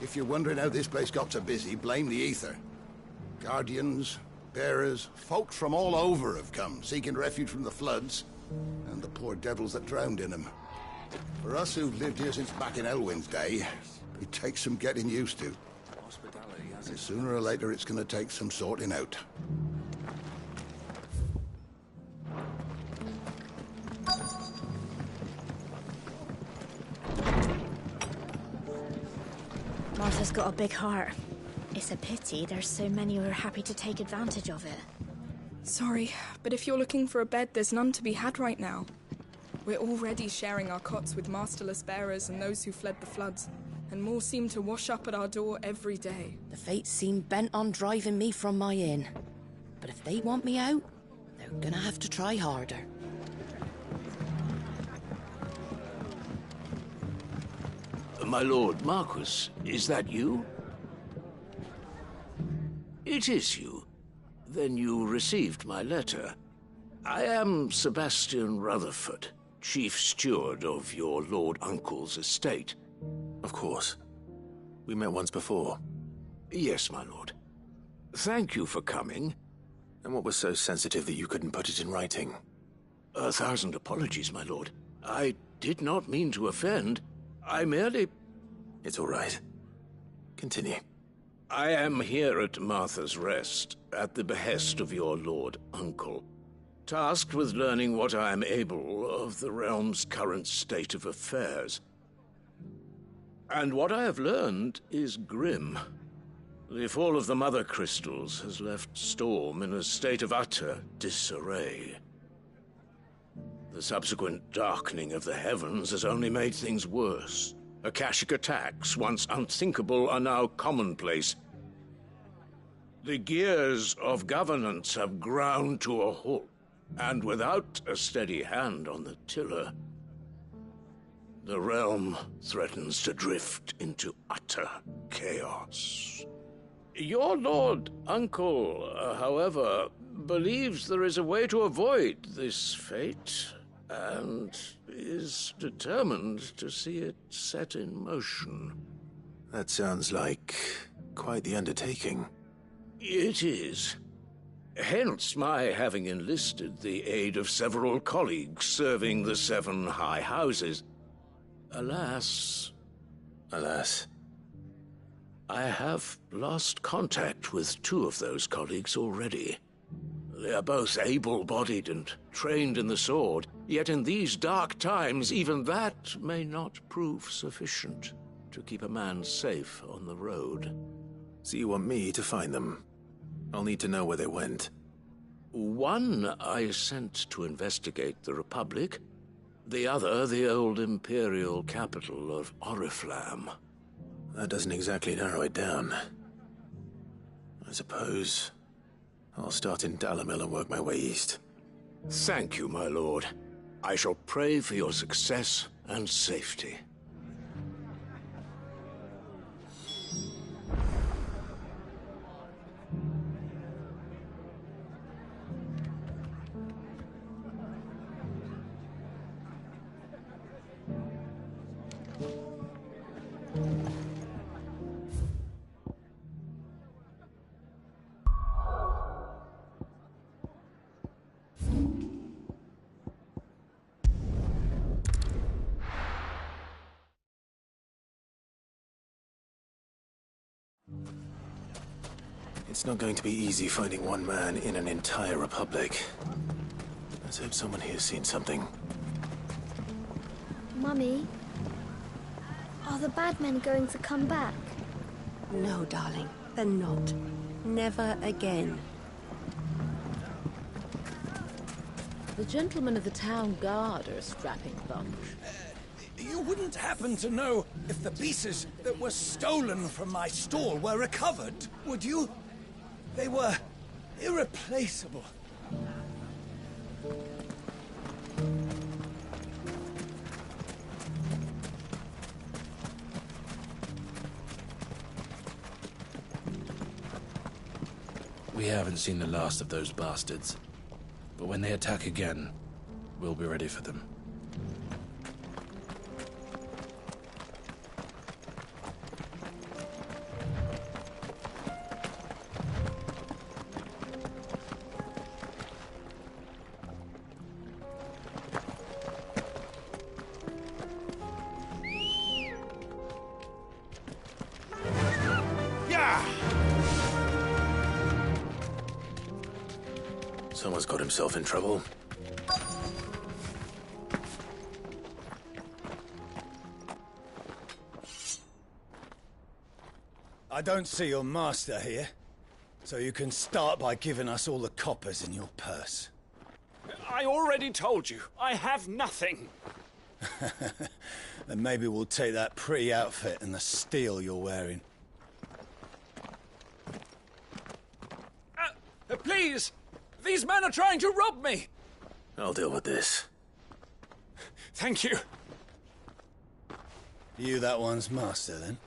If you're wondering how this place got so busy, blame the ether. Guardians, bearers, folks from all over have come, seeking refuge from the floods, and the poor devils that drowned in them. For us who've lived here since back in Elwyn's day, it takes some getting used to. And sooner or later it's gonna take some sorting out. Martha's got a big heart. It's a pity there's so many who are happy to take advantage of it. Sorry, but if you're looking for a bed, there's none to be had right now. We're already sharing our cots with masterless bearers and those who fled the floods, and more seem to wash up at our door every day. The fates seem bent on driving me from my inn. But if they want me out, they're gonna have to try harder. My lord Marquis, is that you? It is you. Then you received my letter. I am Sebastian Rutherford, chief steward of your lord uncle's estate. Of course. We met once before. Yes, my lord. Thank you for coming. And what was so sensitive that you couldn't put it in writing? 1,000 apologies, my lord. I did not mean to offend. I merely... It's all right. Continue. I am here at Martha's Rest, at the behest of your lord uncle, tasked with learning what I am able of the realm's current state of affairs. And what I have learned is grim. The fall of the Mother Crystals has left Storm in a state of utter disarray. The subsequent darkening of the heavens has only made things worse. Akashic attacks, once unthinkable, are now commonplace. The gears of governance have ground to a halt, and without a steady hand on the tiller, the realm threatens to drift into utter chaos. Your lord uncle, however, believes there is a way to avoid this fate, and is determined to see it set in motion. That sounds like quite the undertaking. It is. Hence my having enlisted the aid of several colleagues serving the 7 high houses. Alas, I have lost contact with 2 of those colleagues already. They are both able-bodied and trained in the sword, yet in these dark times even that may not prove sufficient to keep a man safe on the road. So you want me to find them? I'll need to know where they went. One I sent to investigate the Republic, the other the old Imperial capital of Oriflamme. That doesn't exactly narrow it down. I suppose I'll start in Dalamil and work my way east. Thank you, my lord. I shall pray for your success and safety. It's not going to be easy finding one man in an entire republic. Let's hope someone here's seen something. Mummy, are the bad men going to come back? No, darling, they're not. Never again. The gentlemen of the town guard are a strapping bunch. You wouldn't happen to know if the pieces that were stolen from my stall were recovered, would you? They were irreplaceable. We haven't seen the last of those bastards. But when they attack again, we'll be ready for them. Someone's got himself in trouble. I don't see your master here, so you can start by giving us all the coppers in your purse. I already told you, I have nothing. Then maybe we'll take that pretty outfit and the steel you're wearing. Please! These men are trying to rob me! I'll deal with this. Thank you. You that one's master, then?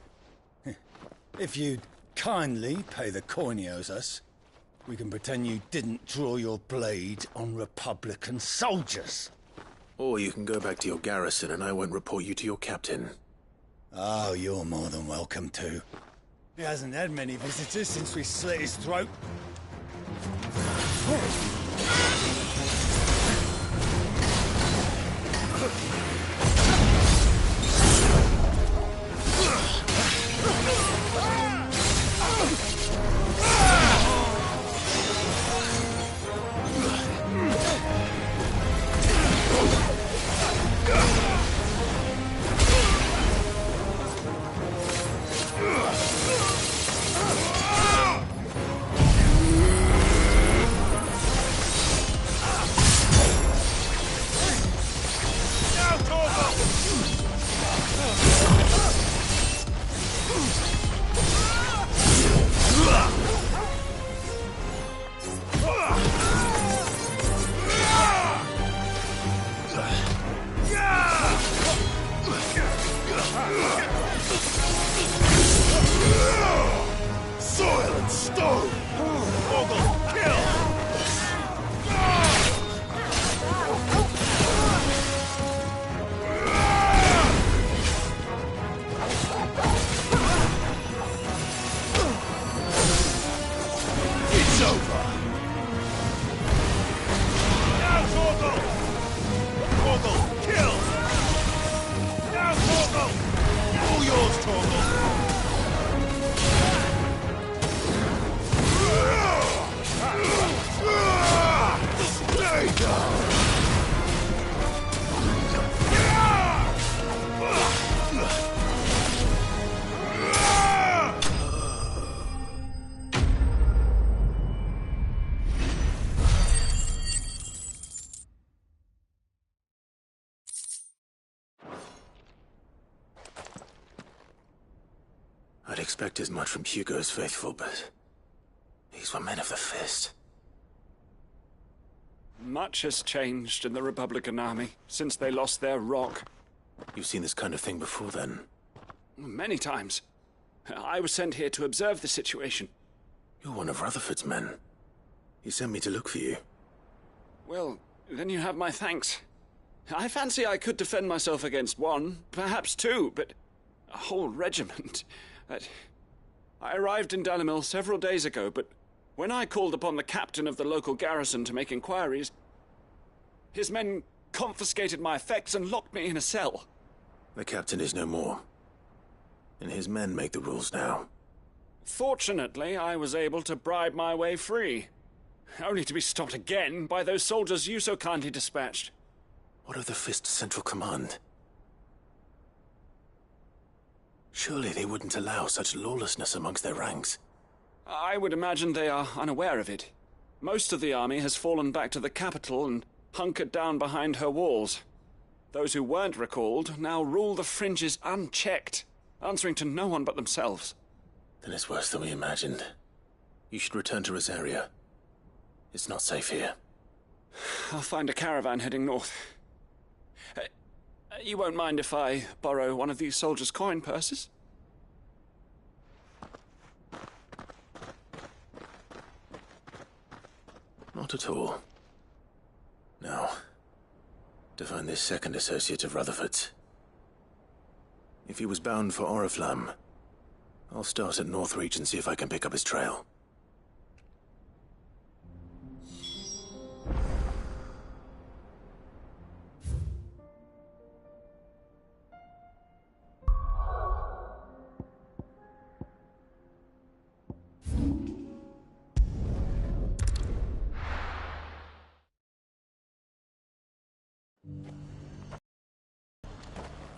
If you'd kindly pay the coin he owes us, we can pretend you didn't draw your blade on Republican soldiers. Or you can go back to your garrison and I won't report you to your captain. Oh, you're more than welcome to. He hasn't had many visitors since we slit his throat. Soil and stone! Ogle, kill! It's over! Now, Torgal! Torgal, kill! Now, Torgal! All yours, Torgal! Stay down! I'd expect as much from Hugo's faithful, but these were men of the fist. Much has changed in the Republican army since they lost their rock. You've seen this kind of thing before, then? Many times. I was sent here to observe the situation. You're one of Rutherford's men. He sent me to look for you. Well, then you have my thanks. I fancy I could defend myself against one, perhaps two, but a whole regiment. I arrived in Dalimil several days ago, but when I called upon the captain of the local garrison to make inquiries, his men confiscated my effects and locked me in a cell. The captain is no more, and his men make the rules now. Fortunately, I was able to bribe my way free, only to be stopped again by those soldiers you so kindly dispatched. What of the Fist's central command? Surely they wouldn't allow such lawlessness amongst their ranks. I would imagine they are unaware of it. Most of the army has fallen back to the capital and hunkered down behind her walls. Those who weren't recalled now rule the fringes unchecked, answering to no one but themselves. Then it's worse than we imagined. You should return to Rosaria. It's not safe here. I'll find a caravan heading north. You won't mind if I borrow one of these soldiers' coin purses? Not at all. Now, to find this second associate of Rutherford's. If he was bound for Oriflamme, I'll start at Northreach and see if I can pick up his trail.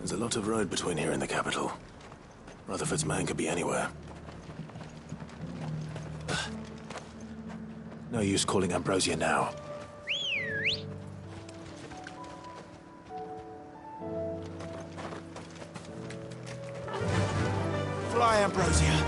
There's a lot of road between here and the capital. Rutherford's man could be anywhere. No use calling Ambrosia now. Fly, Ambrosia!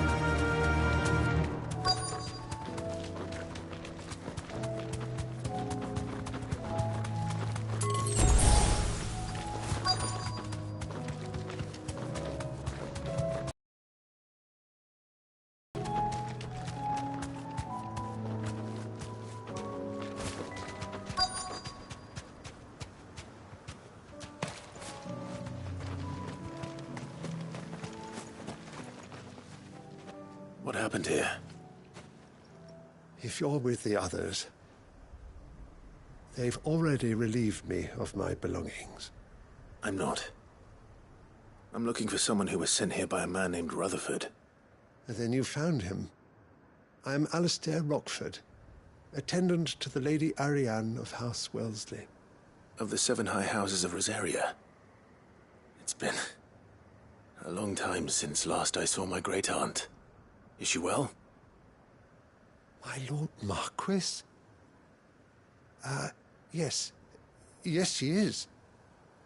What happened here? If you're with the others, they've already relieved me of my belongings. I'm not. I'm looking for someone who was sent here by a man named Rutherford. And then you found him. I am Alistair Rockford, attendant to the Lady Ariane of House Wellesley. Of the 7 high houses of Rosaria. It's been a long time since last I saw my great-aunt. Is she well? My Lord Marquis? Yes. Yes, she is.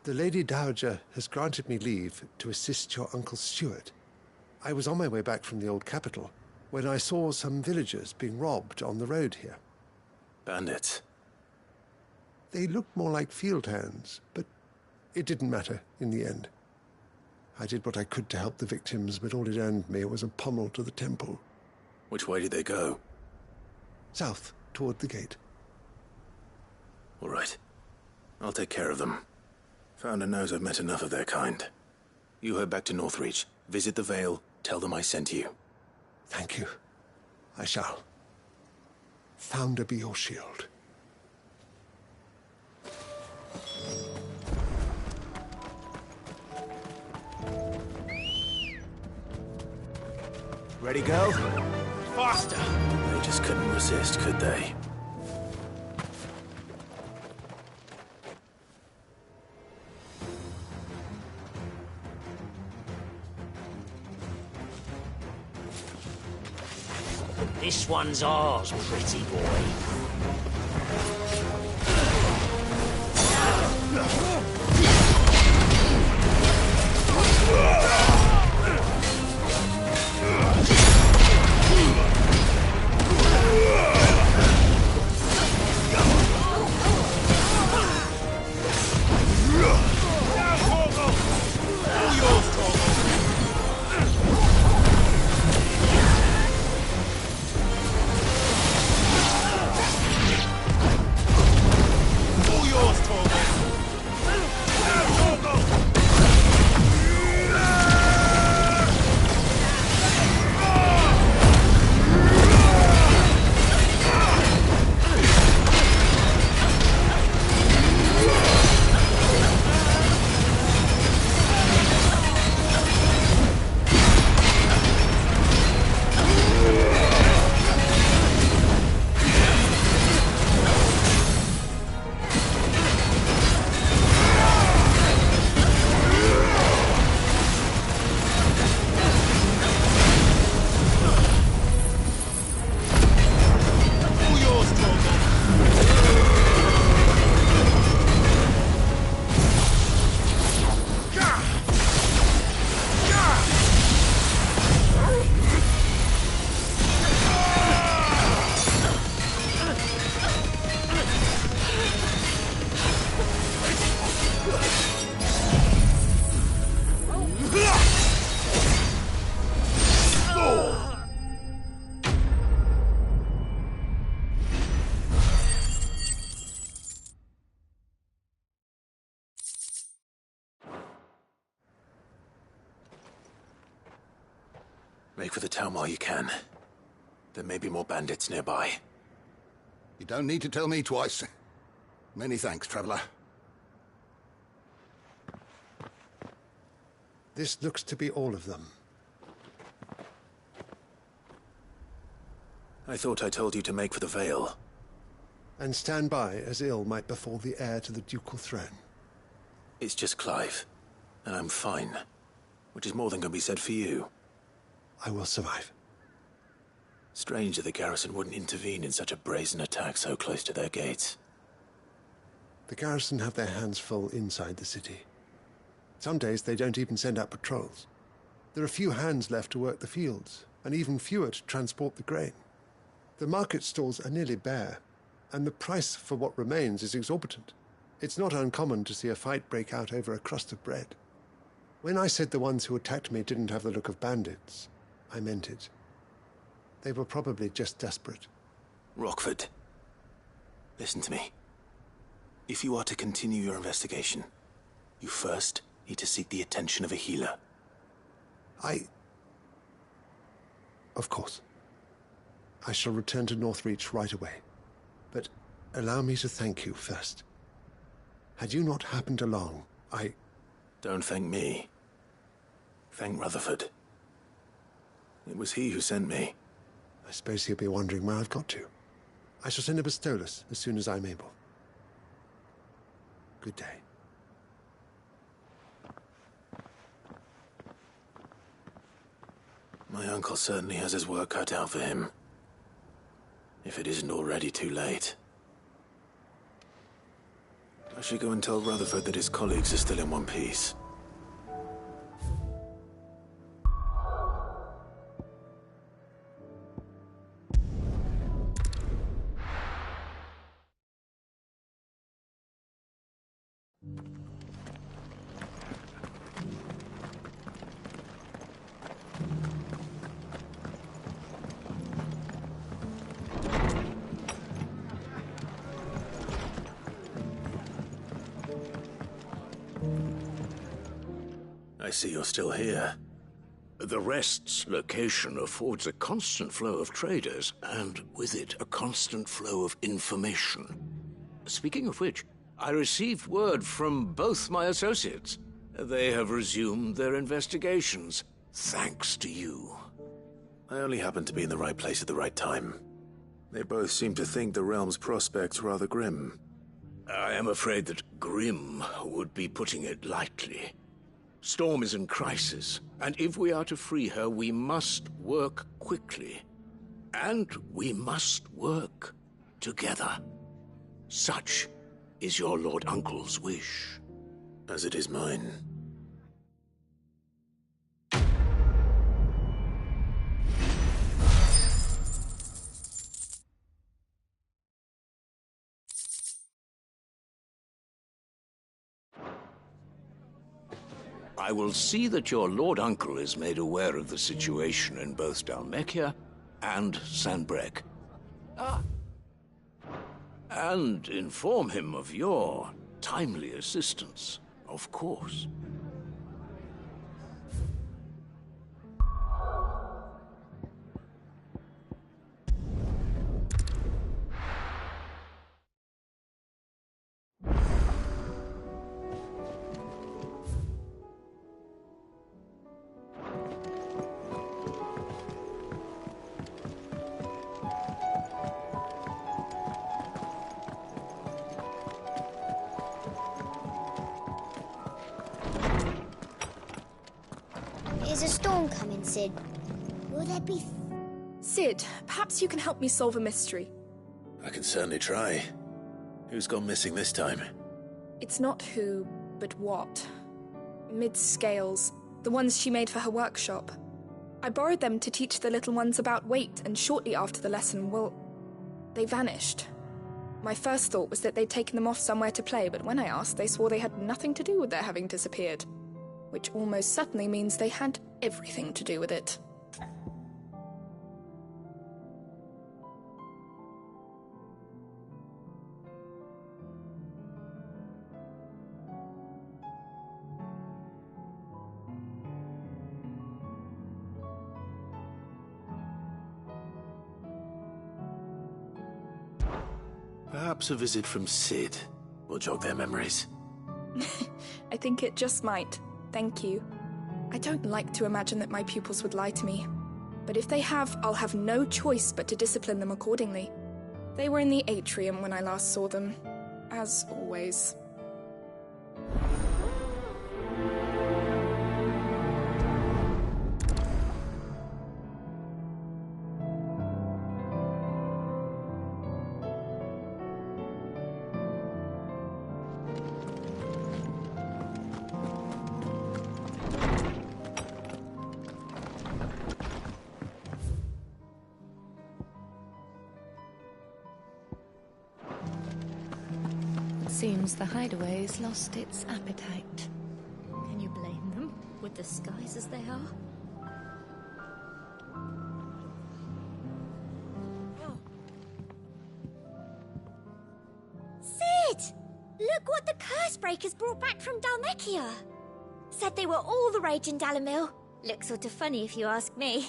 The Lady Dowager has granted me leave to assist your Uncle Stuart. I was on my way back from the old capital when I saw some villagers being robbed on the road here. Bandits? They looked more like field hands, but it didn't matter in the end. I did what I could to help the victims, but all it earned me was a pommel to the temple. Which way did they go? South, toward the gate. All right. I'll take care of them. Founder knows I've met enough of their kind. You head back to Northreach, visit the Vale, tell them I sent you. Thank you. I shall. Founder be your shield. Ready, go? Faster! They just couldn't resist, could they? This one's ours, pretty boy. Make for the town while you can. There may be more bandits nearby. You don't need to tell me twice. Many thanks, traveler. This looks to be all of them. I thought I told you to make for the Vale. And stand by as ill might befall the heir to the ducal throne. It's just Clive. And I'm fine, which is more than can be said for you. I will survive. Strange that the garrison wouldn't intervene in such a brazen attack so close to their gates. The garrison have their hands full inside the city. Some days they don't even send out patrols. There are few hands left to work the fields, and even fewer to transport the grain. The market stalls are nearly bare, and the price for what remains is exorbitant. It's not uncommon to see a fight break out over a crust of bread. When I said the ones who attacked me didn't have the look of bandits, I meant it. They were probably just desperate. Rockford, listen to me. If you are to continue your investigation, you first need to seek the attention of a healer. Of course. I shall return to Northreach right away. But allow me to thank you first. Had you not happened along, Don't thank me. Thank Rutherford. It was he who sent me. I suppose he'll be wondering where I've got to. I shall send a Bastolus as soon as I'm able. Good day. My uncle certainly has his work cut out for him. If it isn't already too late. I should go and tell Rutherford that his colleagues are still in one piece. I see you're still here. The Rest's location affords a constant flow of traders, and with it, a constant flow of information. Speaking of which, I received word from both my associates. They have resumed their investigations, thanks to you. I only happened to be in the right place at the right time. They both seem to think the realm's prospects rather grim. I am afraid that grim would be putting it lightly. Storm is in crisis, and if we are to free her, we must work quickly. And we must work together. Such is your Lord Uncle's wish. As it is mine. I will see that your Lord Uncle is made aware of the situation in both Dalmekia and Sanbreque. And inform him of your timely assistance, of course. Is a storm coming, Sid? Will there be... Sid, perhaps you can help me solve a mystery. I can certainly try. Who's gone missing this time? It's not who, but what. Mid's scales, the ones she made for her workshop. I borrowed them to teach the little ones about weight, and shortly after the lesson, well, they vanished. My first thought was that they'd taken them off somewhere to play, but when I asked, they swore they had nothing to do with their having disappeared. Which almost certainly means they had everything to do with it. Perhaps a visit from Sid will jog their memories. I think it just might. Thank you. I don't like to imagine that my pupils would lie to me. But if they have, I'll have no choice but to discipline them accordingly. They were in the atrium when I last saw them. As always. Seems the hideaway's lost its appetite. Can you blame them, with the skies as they are? Sid! Look what the Cursebreakers brought back from Dalmekia. Said they were all the rage in Dalamil. Looks sort of funny if you ask me.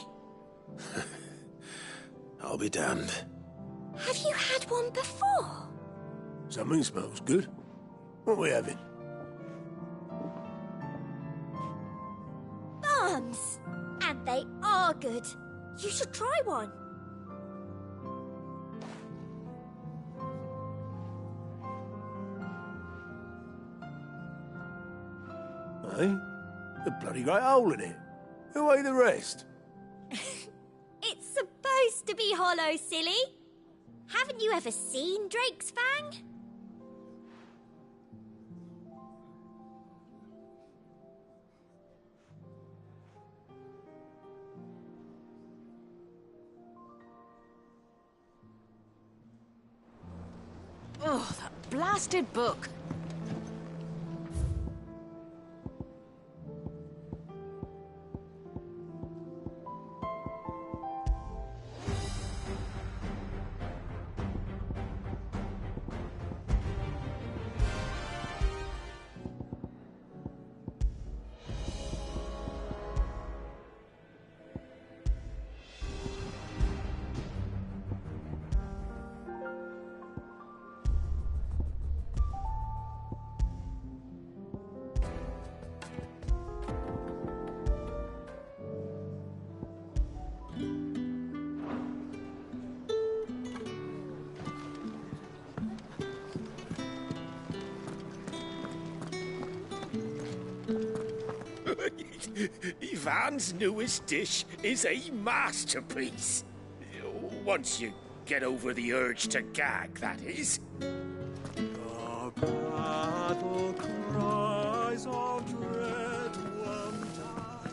I'll be damned. Have you had one before? Something smells good. What are we having? Bombs! And they are good. You should try one. Eh? A bloody great hole in it. Who ate the rest? It's supposed to be hollow, silly. Haven't you ever seen Drake's Fang? Oh, that blasted book! Ivan's newest dish is a masterpiece. Once you get over the urge to gag, that is. Our battle cries of dread one time.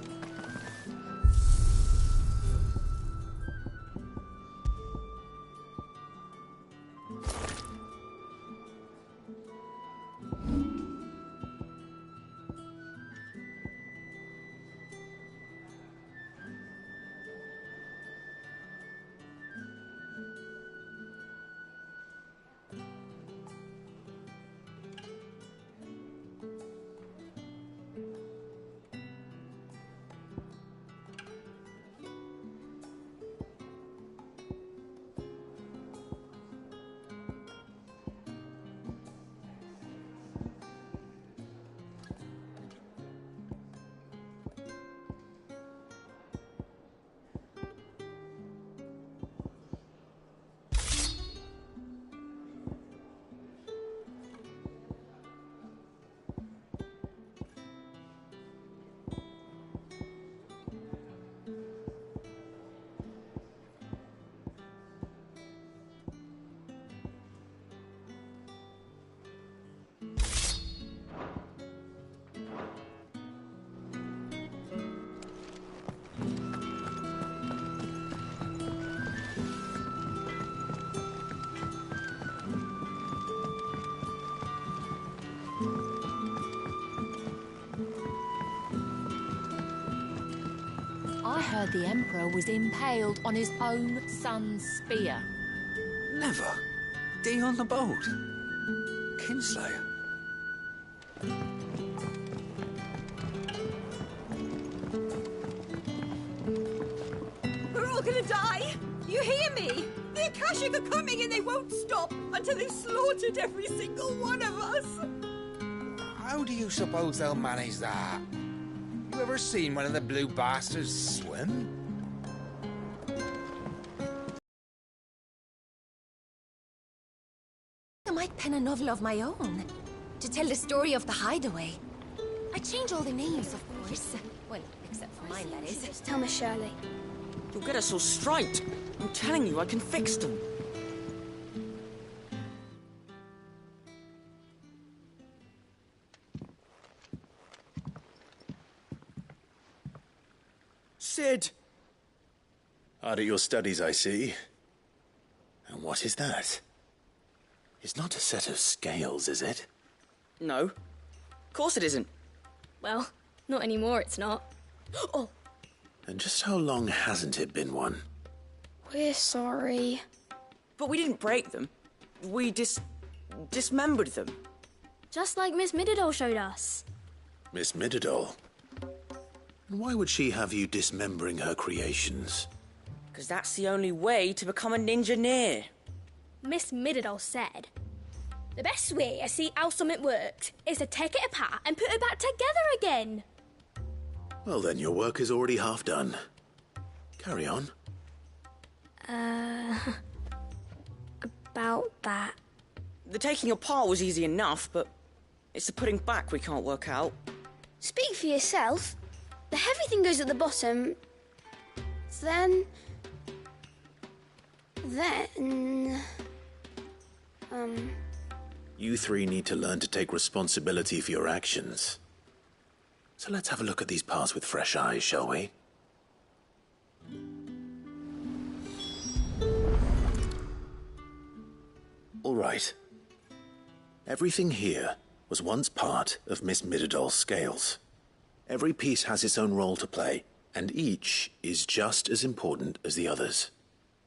I heard the Emperor was impaled on his own son's spear. Never. Day on the boat. Kinslayer. We're all gonna die! You hear me? The Akashic are coming and they won't stop until they've slaughtered every single one of us! How do you suppose they'll manage that? You ever seen one of the blue bastards swim? I might pen a novel of my own to tell the story of the hideaway. I change all the names, of course. Well, except for mine, that is. Just tell me, Shirley. You'll get us all straight. I'm telling you, I can fix them. Sid! Hard at your studies, I see. And what is that? It's not a set of scales, is it? No. Of course it isn't. Well, not anymore, it's not. Oh! And just how long hasn't it been one? We're sorry. But we didn't break them. We dismembered them. Just like Miss Mididol showed us. Miss Mididol? And why would she have you dismembering her creations? Because that's the only way to become a ninja-neer. Miss Mididol said, the best way to see how something works is to take it apart and put it back together again. Well then, your work is already half done. Carry on. About that. The taking apart was easy enough, but it's the putting back we can't work out. Speak for yourself. The heavy thing goes at the bottom. Then... You three need to learn to take responsibility for your actions. So let's have a look at these parts with fresh eyes, shall we? All right. Everything here was once part of Miss Mididol's scales. Every piece has its own role to play, and each is just as important as the others.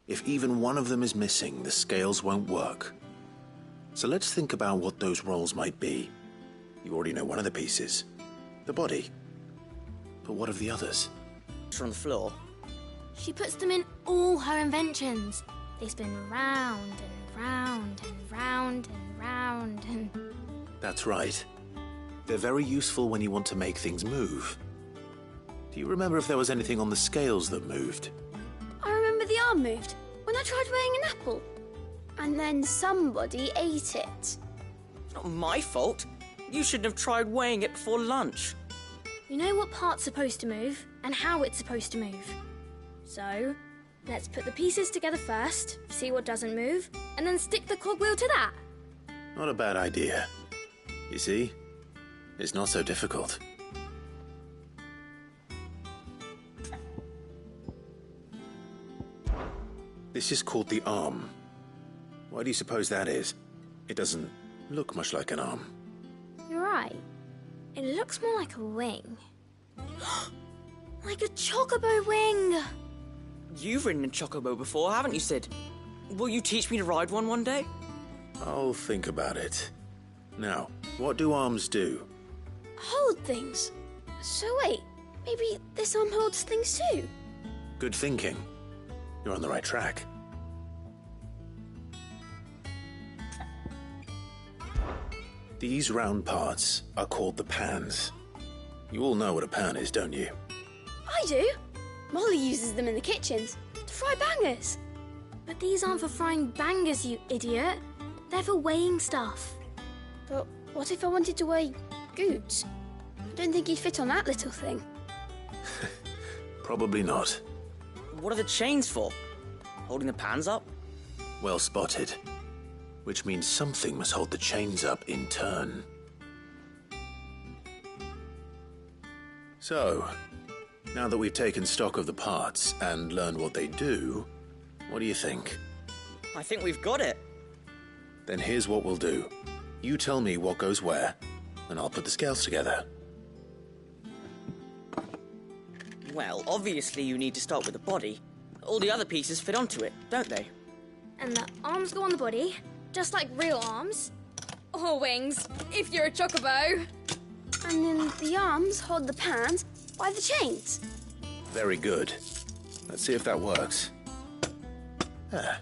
If even one of them is missing, the scales won't work. So let's think about what those roles might be. You already know one of the pieces, the body. But what of the others? It's on the floor. She puts them in all her inventions. They spin round and round and round and round and... That's right. They're very useful when you want to make things move. Do you remember if there was anything on the scales that moved? I remember the arm moved when I tried weighing an apple. And then somebody ate it. It's not my fault. You shouldn't have tried weighing it before lunch. You know what part's supposed to move and how it's supposed to move. So, let's put the pieces together first, see what doesn't move, and then stick the cogwheel to that. Not a bad idea. You see? It's not so difficult. This is called the arm. Why do you suppose that is? It doesn't look much like an arm. You're right. It looks more like a wing. Like a chocobo wing! You've ridden a chocobo before, haven't you, Sid? Will you teach me to ride one day? I'll think about it. Now, what do arms do? Hold things. So wait, maybe this arm holds things too? Good thinking. You're on the right track. These round parts are called the pans. You all know what a pan is, don't you? I do. Molly uses them in the kitchens to fry bangers. But these aren't for frying bangers, you idiot. They're for weighing stuff. But what if I wanted to weigh goods? I don't think he'd fit on that little thing. Probably not. What are the chains for? Holding the pans up? Well spotted. Which means something must hold the chains up in turn. So, now that we've taken stock of the parts and learned what they do, what do you think? I think we've got it. Then here's what we'll do. You tell me what goes where, and I'll put the scales together. Well, obviously you need to start with the body. All the other pieces fit onto it, don't they? And the arms go on the body, just like real arms. Or wings, if you're a chocobo. And then the arms hold the pans by the chains. Very good. Let's see if that works. Ah,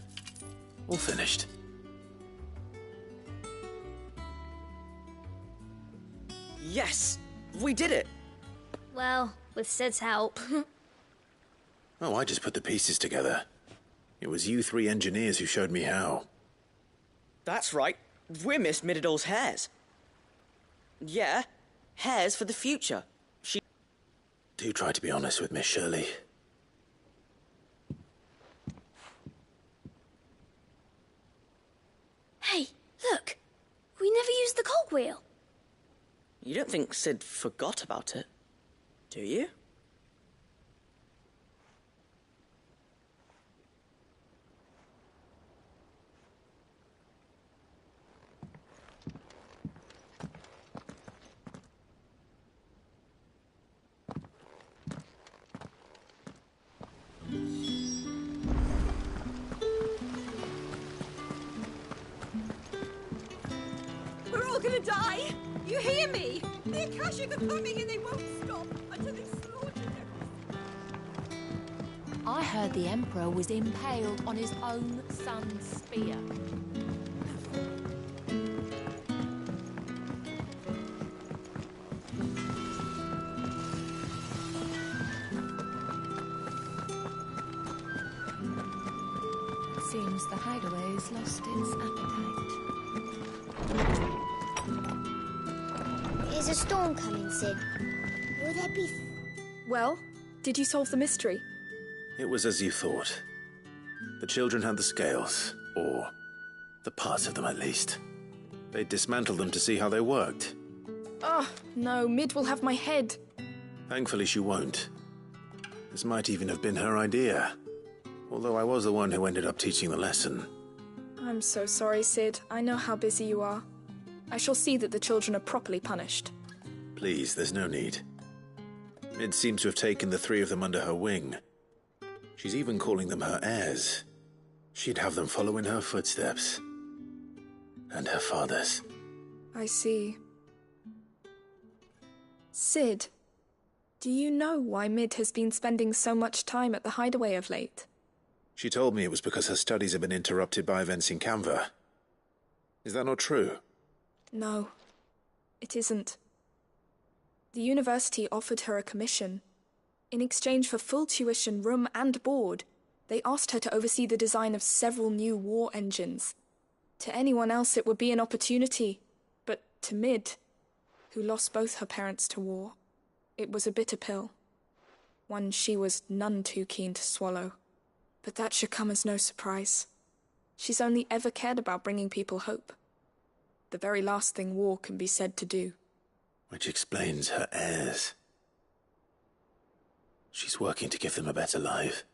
all finished. Yes! We did it! Well, with Sid's help. Oh, I just put the pieces together. It was you three engineers who showed me how. That's right. We're Miss Mididol's hares. Yeah, hares for the future. Do try to be honest with Miss Shirley. Hey, look! We never used the cogwheel. You don't think Sid forgot about it, do you? die! You hear me? The Akashic are coming and they won't stop until they've slaughtered everything. I heard the Emperor was impaled on his own son's spear. Seems the hideaway's lost its appetite. Is a storm coming, Sid? Will there be... Well, did you solve the mystery? It was as you thought. The children had the scales, or the parts of them at least. They dismantled them to see how they worked. Oh, no, Mid will have my head. Thankfully she won't. This might even have been her idea. Although I was the one who ended up teaching the lesson. I'm so sorry, Sid. I know how busy you are. I shall see that the children are properly punished. Please, there's no need. Mid seems to have taken the three of them under her wing. She's even calling them her heirs. She'd have them follow in her footsteps. And her father's. I see. Sid, do you know why Mid has been spending so much time at the hideaway of late? She told me it was because her studies have been interrupted by events in Canva. Is that not true? No, it isn't. The university offered her a commission. In exchange for full tuition, room and board, they asked her to oversee the design of several new war engines. To anyone else it would be an opportunity, but to Mid, who lost both her parents to war, it was a bitter pill. One she was none too keen to swallow. But that should come as no surprise. She's only ever cared about bringing people hope. The very last thing war can be said to do. Which explains her heirs. She's working to give them a better life.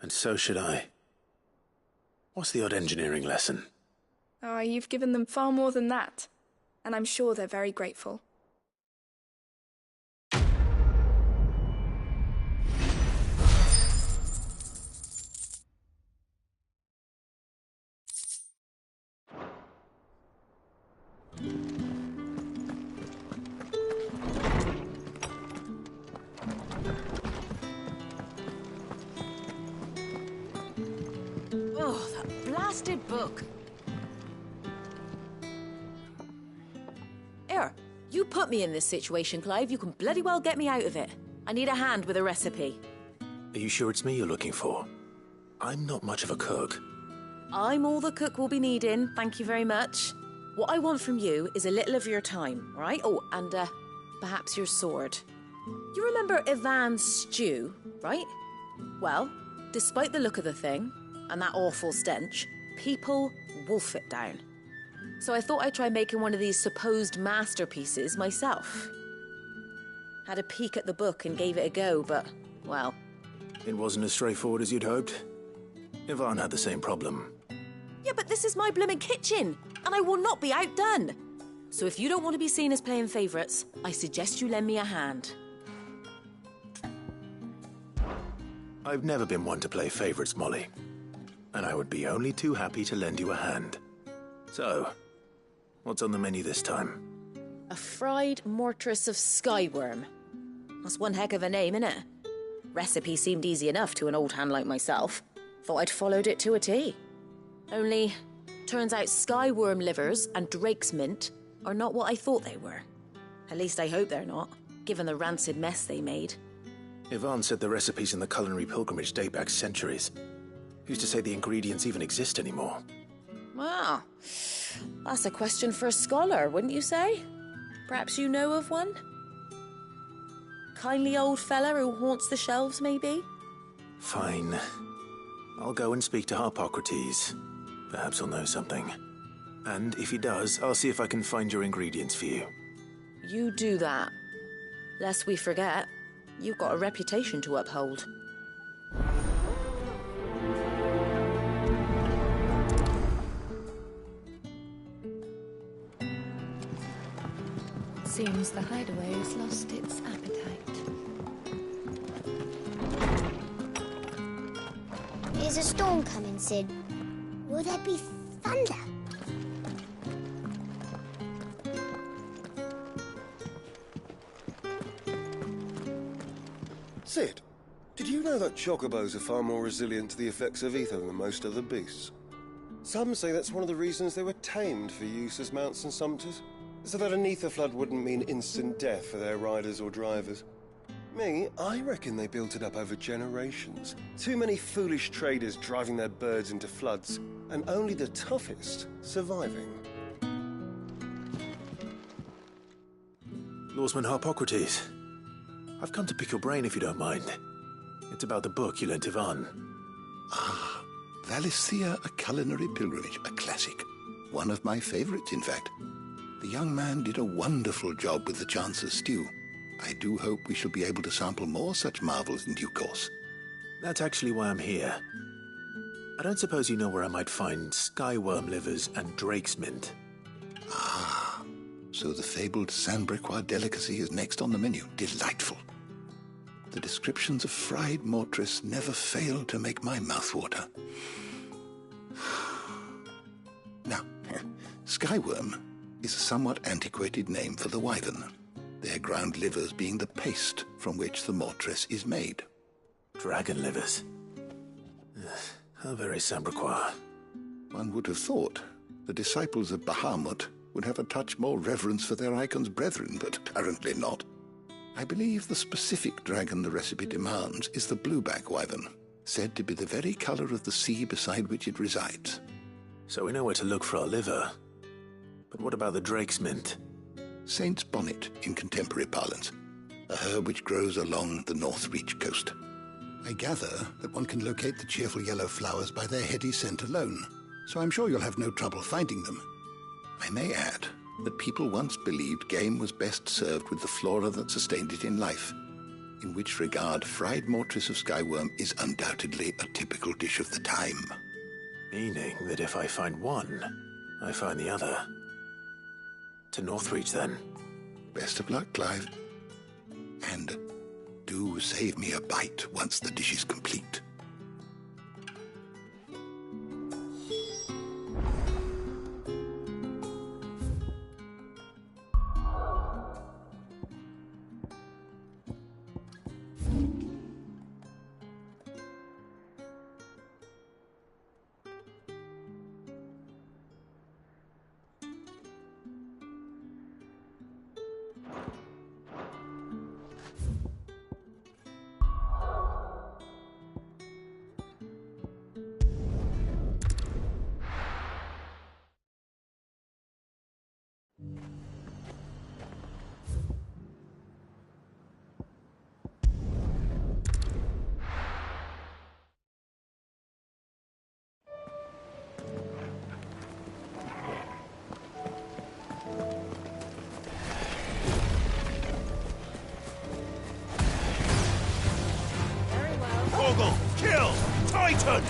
And so should I. What's the odd engineering lesson? Ah, you've given them far more than that. And I'm sure they're very grateful. Oh, that blasted book. Here, you put me in this situation, Clive. You can bloody well get me out of it. I need a hand with a recipe. Are you sure it's me you're looking for? I'm not much of a cook. I'm all the cook will be needing, thank you very much. What I want from you is a little of your time, right? Oh, and perhaps your sword. You remember Ivan's stew, right? Well, despite the look of the thing, and that awful stench, people wolf it down. So I thought I'd try making one of these supposed masterpieces myself. Had a peek at the book and gave it a go, but, well... It wasn't as straightforward as you'd hoped. Ivan had the same problem. Yeah, but this is my blimmin' kitchen, and I will not be outdone. So if you don't want to be seen as playing favourites, I suggest you lend me a hand. I've never been one to play favourites, Molly. And I would be only too happy to lend you a hand. So, what's on the menu this time? A fried mortress of skyworm. That's one heck of a name, innit? Recipe seemed easy enough to an old hand like myself. Thought I'd followed it to a T. Only, turns out skyworm livers and drake's mint are not what I thought they were. At least I hope they're not, given the rancid mess they made. Ivan said the recipes in the culinary pilgrimage date back centuries. Who's to say the ingredients even exist anymore? Well, that's a question for a scholar, wouldn't you say? Perhaps you know of one? Kindly old fella who haunts the shelves, maybe? Fine. I'll go and speak to Harpocrates. Perhaps he'll know something. And if he does, I'll see if I can find your ingredients for you. You do that. Lest we forget, you've got a reputation to uphold. Seems the hideaway has lost its appetite. Is a storm coming, Sid? Will there be thunder? Sid, did you know that chocobos are far more resilient to the effects of ether than most other beasts? Some say that's one of the reasons they were tamed for use as mounts and sumpters, so that an ether flood wouldn't mean instant death for their riders or drivers. Me, I reckon they built it up over generations. Too many foolish traders driving their birds into floods, and only the toughest surviving. Lawsman Harpocrates, I've come to pick your brain if you don't mind. It's about the book you lent Ivan. Ah, Valisthea, A Culinary Pilgrimage, a classic. One of my favorites, in fact. The young man did a wonderful job with the Chance's stew. I do hope we shall be able to sample more such marvels in due course. That's actually why I'm here. I don't suppose you know where I might find skyworm livers and drake's mint. Ah, so the fabled Sandbrequois delicacy is next on the menu. Delightful. The descriptions of fried mortress never fail to make my mouth water. Now, skyworm is a somewhat antiquated name for the wyvern, their ground livers being the paste from which the mortress is made. Dragon livers. How very Sandbrequois. One would have thought the disciples of Bahamut would have a touch more reverence for their icon's brethren, but apparently not. I believe the specific dragon the recipe demands is the blueback wyvern, said to be the very colour of the sea beside which it resides. So we know where to look for our liver. But what about the drake's mint? Saint's bonnet in contemporary parlance, a herb which grows along the North Reach coast. I gather that one can locate the cheerful yellow flowers by their heady scent alone, so I'm sure you'll have no trouble finding them. I may add that people once believed game was best served with the flora that sustained it in life, in which regard fried mortress of skyworm is undoubtedly a typical dish of the time. Meaning that if I find one, I find the other. To Northreach, then. Best of luck, Clive. And do save me a bite once the dish is complete. Kill! Titan!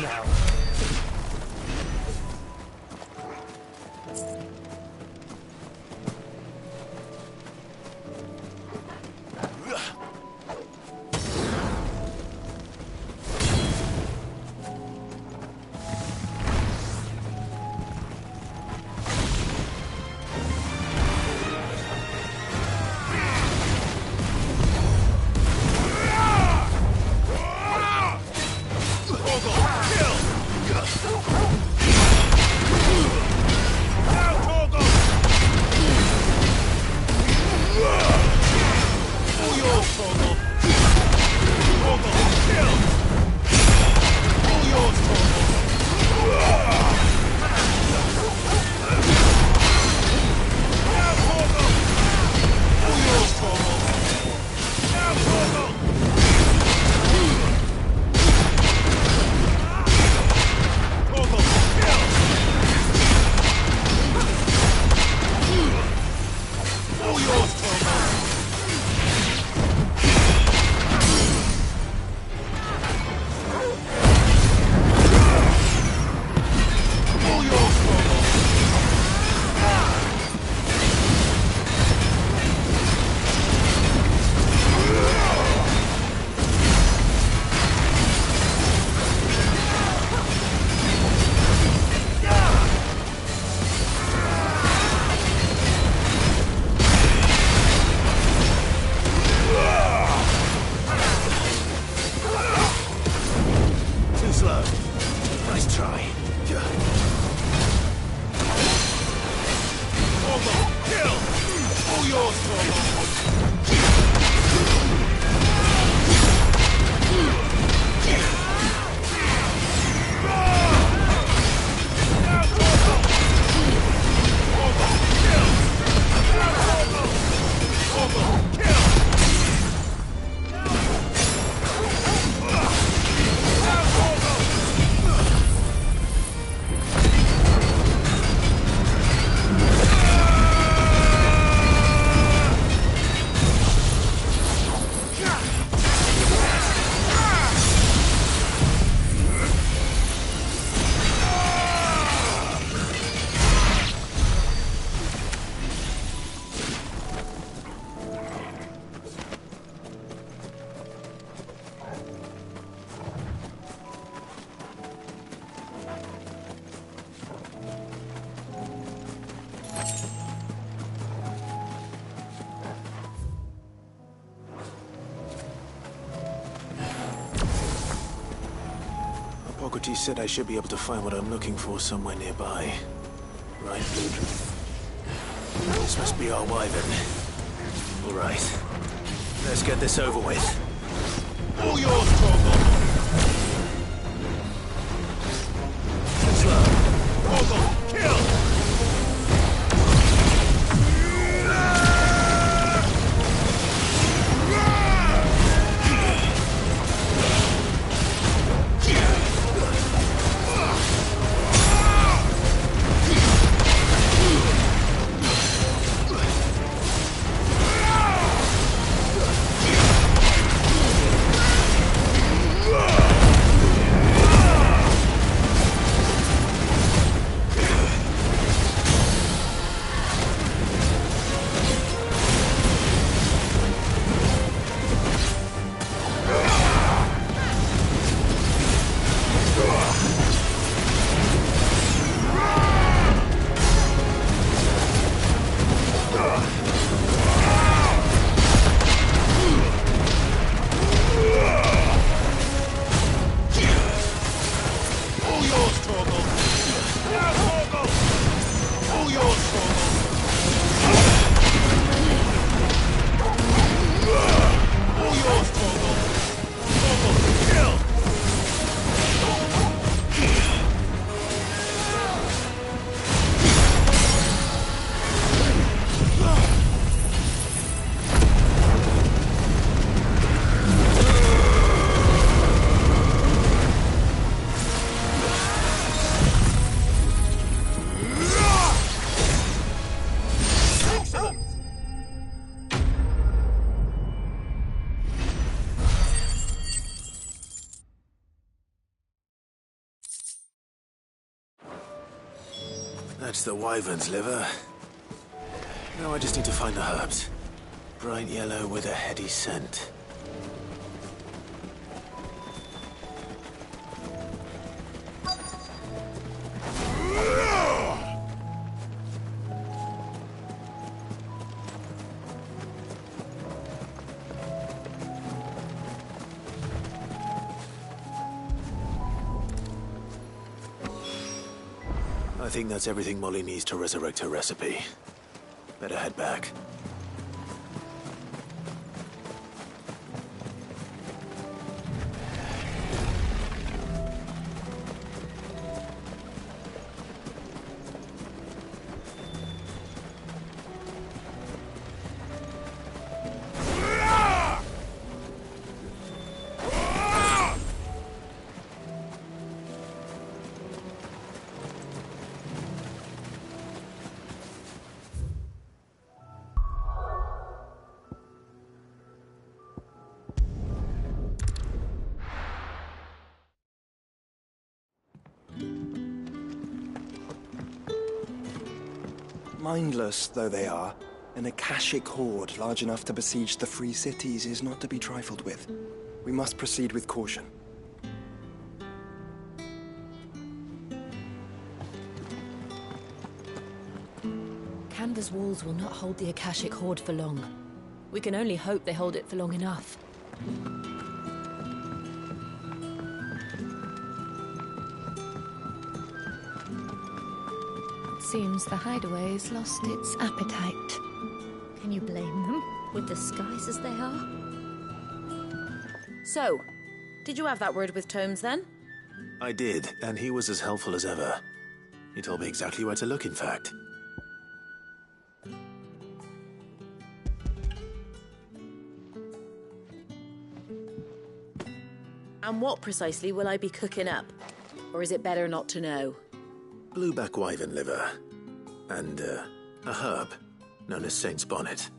now. Hippocrates said I should be able to find what I'm looking for somewhere nearby. Right, Luke? This must be our wyvern. All right. Let's get this over with. All yours, Torgal! Slow. Torgal, kill! That's the wyvern's liver. Now I just need to find the herbs. Bright yellow with a heady scent. I think that's everything Molly needs to resurrect her recipe. Better head back. Mindless though they are, an Akashic horde large enough to besiege the free cities is not to be trifled with. We must proceed with caution. Canva's walls will not hold the Akashic horde for long. We can only hope they hold it for long enough. Seems the hideaway's lost its appetite. Can you blame them, with the skies as they are? So, did you have that word with Tomes then? I did, and he was as helpful as ever. He told me exactly where to look, in fact. And what precisely will I be cooking up? Or is it better not to know? Blueback wyvern liver. And, a herb known as Saint's Bonnet.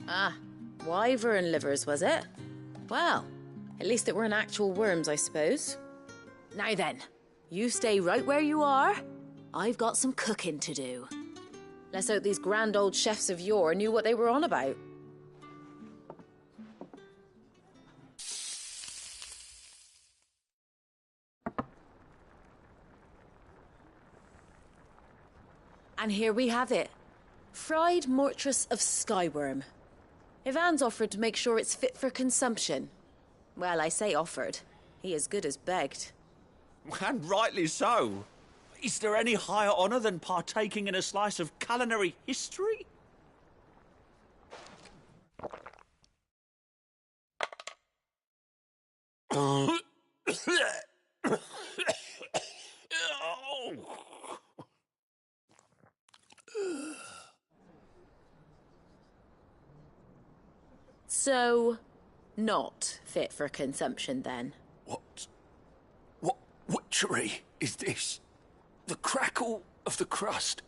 Ah, wyvern livers, was it? Well, at least it weren't actual worms, I suppose. Now then, you stay right where you are. I've got some cooking to do. Let's hope these grand old chefs of yore knew what they were on about. And here we have it. Fried mortress of skyworm. Ivan's offered to make sure it's fit for consumption. Well, I say offered. He as good as begged. And rightly so. Is there any higher honour than partaking in a slice of culinary history? So, not fit for consumption then? What witchery is this? The crackle of the crust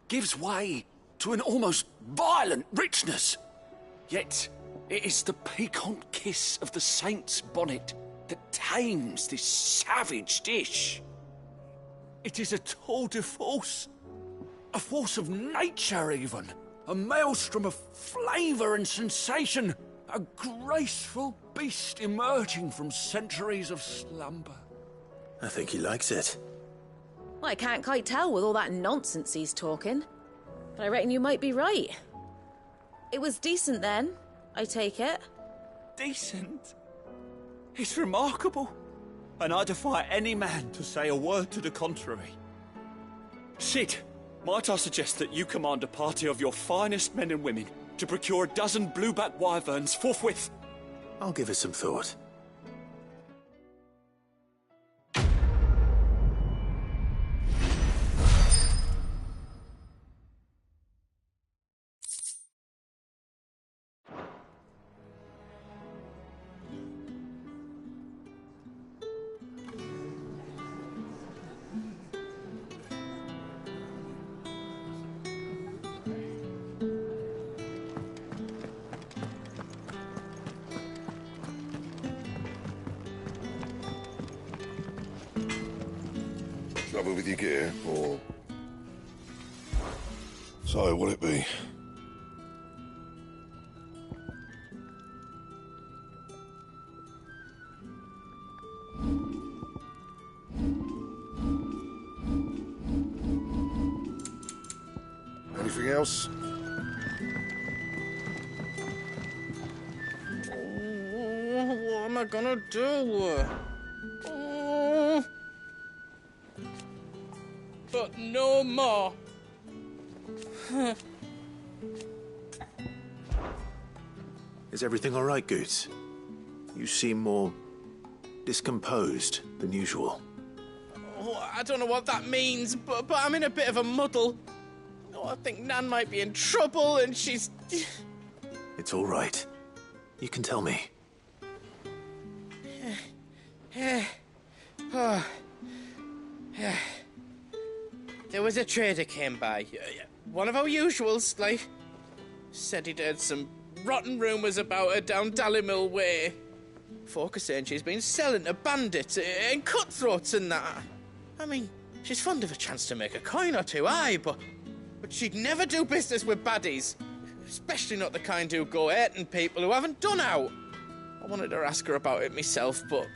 gives way to an almost violent richness. Yet, it is the piquant kiss of the saint's bonnet that tames this savage dish. It is a tour de force. A force of nature, even. A maelstrom of flavour and sensation. A graceful beast emerging from centuries of slumber. I think he likes it. Well, I can't quite tell with all that nonsense he's talking. But I reckon you might be right. It was decent then, I take it. Decent? It's remarkable. And I defy any man to say a word to the contrary. Sid, might I suggest that you command a party of your finest men and women to procure a dozen blueback wyverns forthwith? I'll give it some thought. Trouble with your gear, or... So, what'll it be? Anything else? What am I gonna do? But no more. Is everything all right, Goots? You seem more discomposed than usual. Oh, I don't know what that means, but I'm in a bit of a muddle. Oh, I think Nan might be in trouble, and she's... It's all right. You can tell me. There was a trader came by. One of our usuals, like. Said he'd heard some rotten rumours about her down Dalimil Way. Folk are saying she's been selling to bandits and cutthroats and that. I mean, she's fond of a chance to make a coin or two, aye, but she'd never do business with baddies. Especially not the kind who go hurting people who haven't done out. I wanted to ask her about it myself, but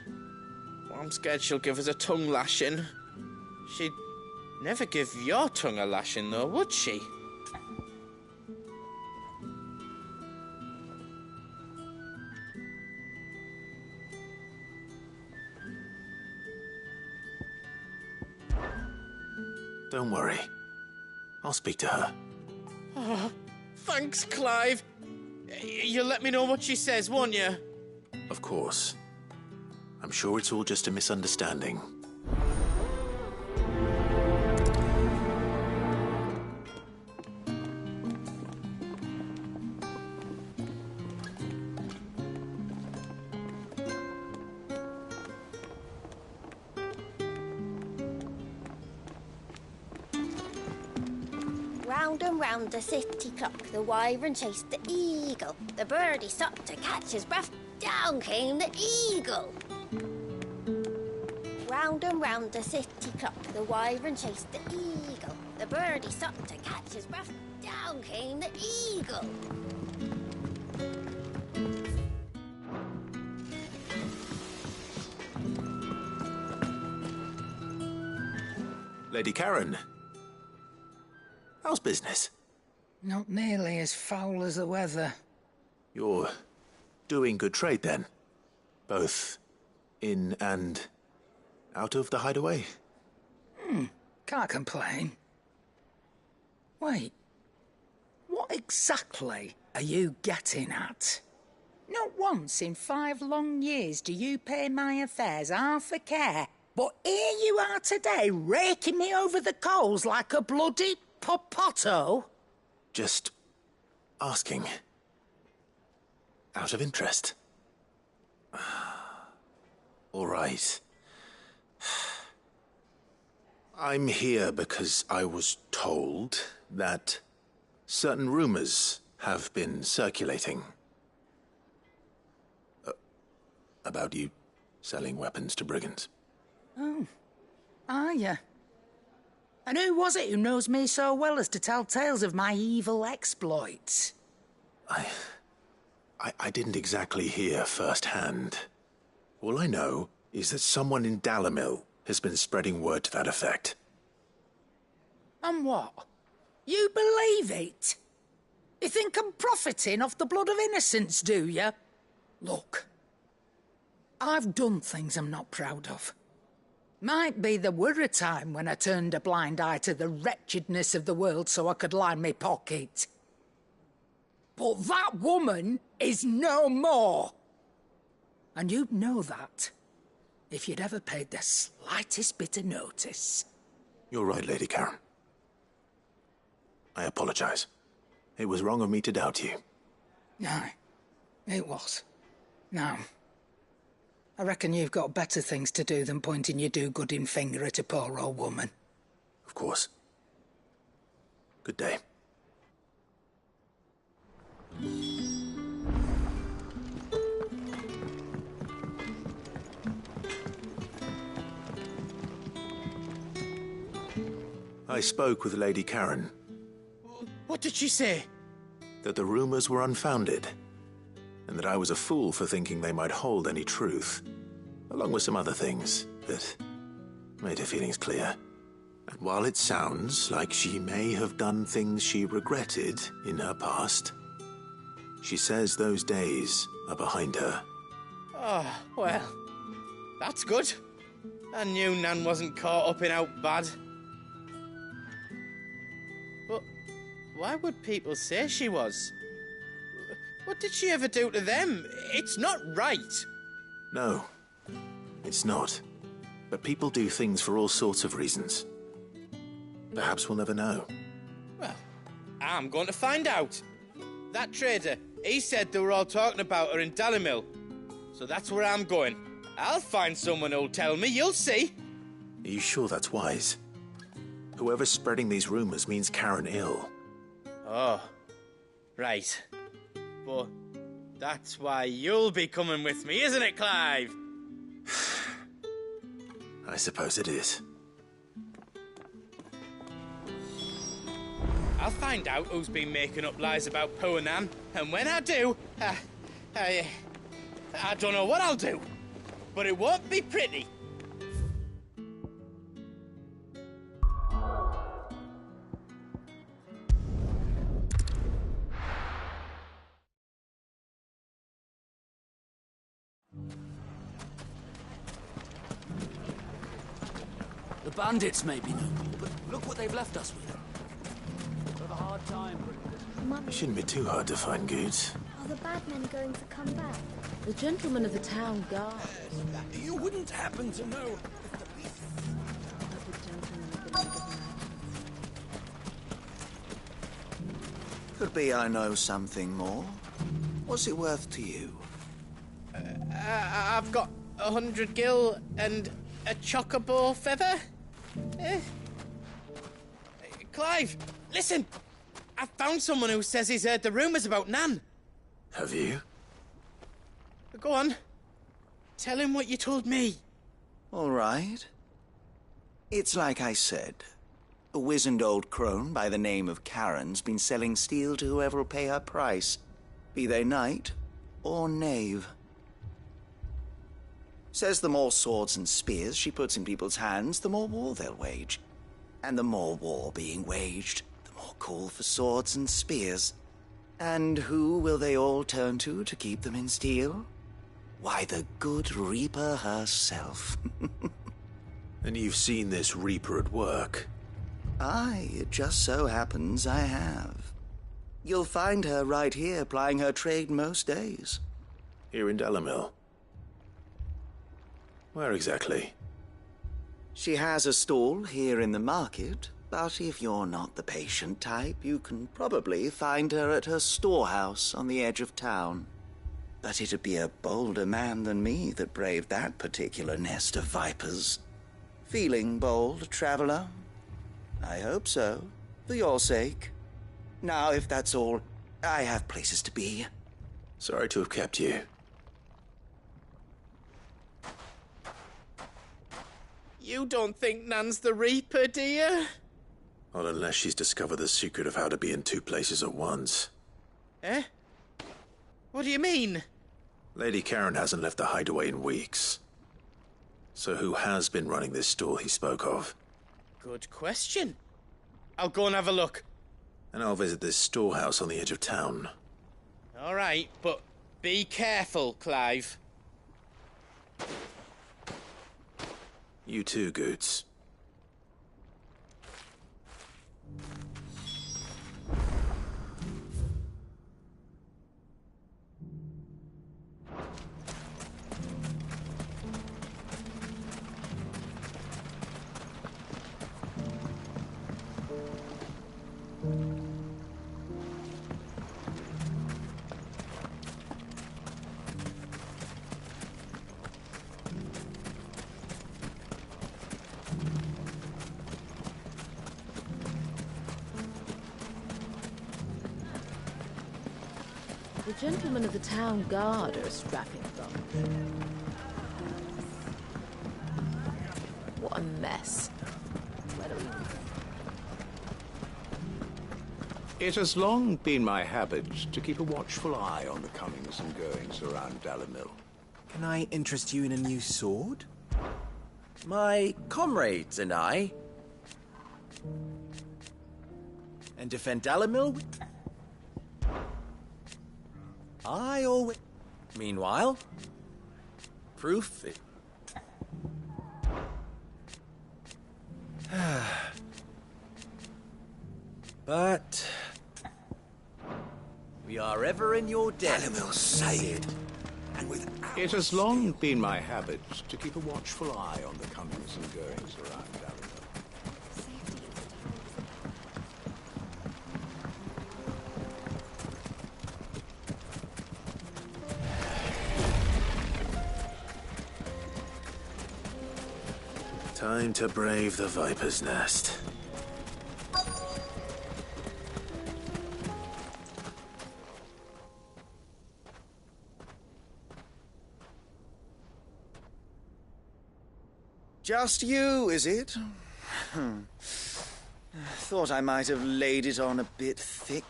I'm scared she'll give us a tongue lashing. She'd never give your tongue a lashing, though, would she? Don't worry. I'll speak to her. Oh, thanks, Clive. You'll let me know what she says, won't you? Of course. I'm sure it's all just a misunderstanding. Round and round the city clock, the wyvern chased the eagle. The birdie stopped to catch his breath, down came the eagle. Round and round the city clock, the wyvern chased the eagle. The birdie stopped to catch his breath, down came the eagle. Lady Karen. How's business? Not nearly as foul as the weather. You're doing good trade, then? Both in and out of the hideaway? Can't complain. Wait. What exactly are you getting at? Not once in 5 long years do you pay my affairs half a care, but here you are today, raking me over the coals like a bloody popoto? Just asking. Out of interest. All right. I'm here because I was told that certain rumors have been circulating. About you selling weapons to brigands. Oh. Are you? And who was it who knows me so well as to tell tales of my evil exploits? I didn't exactly hear firsthand. All I know is that someone in Dalimil has been spreading word to that effect. And what? You believe it? You think I'm profiting off the blood of innocents, do you? Look, I've done things I'm not proud of. Might be there were a time when I turned a blind eye to the wretchedness of the world so I could line my pocket. But that woman is no more. And you'd know that if you'd ever paid the slightest bit of notice. You're right, Lady Karen. I apologize. It was wrong of me to doubt you. No, it was. Now, I reckon you've got better things to do than pointing your do-gooding finger at a poor old woman. Of course. Good day. I spoke with Lady Karen. What did she say? That the rumors were unfounded, and that I was a fool for thinking they might hold any truth, along with some other things that made her feelings clear. And while it sounds like she may have done things she regretted in her past, she says those days are behind her. Oh, well, that's good. I knew Nan wasn't caught up in out bad. But why would people say she was? What did she ever do to them? It's not right. No, it's not. But people do things for all sorts of reasons. Perhaps we'll never know. Well, I'm going to find out. That trader, he said they were all talking about her in Dalimil. So that's where I'm going. I'll find someone who'll tell me, you'll see. Are you sure that's wise? Whoever's spreading these rumors means Karen ill. Oh, right. But that's why you'll be coming with me, isn't it, Clive? I suppose it is. I'll find out who's been making up lies about poor Nan, and when I do, I don't know what I'll do, but it won't be pretty. The bandits may be no more, but look what they've left us with. We'll have a hard time. It shouldn't be too hard to find goods. Are the bad men going to come back? The gentleman of the town guard. You wouldn't happen to know. Could be I know something more. What's it worth to you? I've got 100 gil and a chocobo feather. Clive, listen! I found someone who says he's heard the rumours about Nan. Have you? Go on. Tell him what you told me. All right. It's like I said. A wizened old crone by the name of Karen's been selling steel to whoever'll pay her price, be they knight or knave. Says the more swords and spears she puts in people's hands, the more war they'll wage. And the more war being waged, the more call for swords and spears. And who will they all turn to keep them in steel? Why, the good Reaper herself. And you've seen this Reaper at work? Aye, it just so happens I have. You'll find her right here plying her trade most days. Here in Dalimil? Where exactly? She has a stall here in the market, but if you're not the patient type, you can probably find her at her storehouse on the edge of town. But it'd be a bolder man than me that braved that particular nest of vipers. Feeling bold, traveler? I hope so, for your sake. Now, if that's all, I have places to be. Sorry to have kept you. You don't think Nan's the Reaper, do you? Not unless she's discovered the secret of how to be in two places at once. Eh? What do you mean? Lady Karen hasn't left the hideaway in weeks. So who has been running this stall he spoke of? Good question. I'll go and have a look. And I'll visit this storehouse on the edge of town. All right, but be careful, Clive. You too, Goots. The gentlemen of the town guard are a strapping bunch. What a mess. It has long been my habit to keep a watchful eye on the comings and goings around Dalimil. Can I interest you in a new sword? My comrades and I... And defend Dalimil? I always... Meanwhile... Proof it... But... We are ever in your debt. Dalimil saved. And with It has long been my habit to keep a watchful eye on the comings and goings around Dalimil. Time to brave the Viper's Nest. Just you, is it? Thought I might have laid it on a bit thick.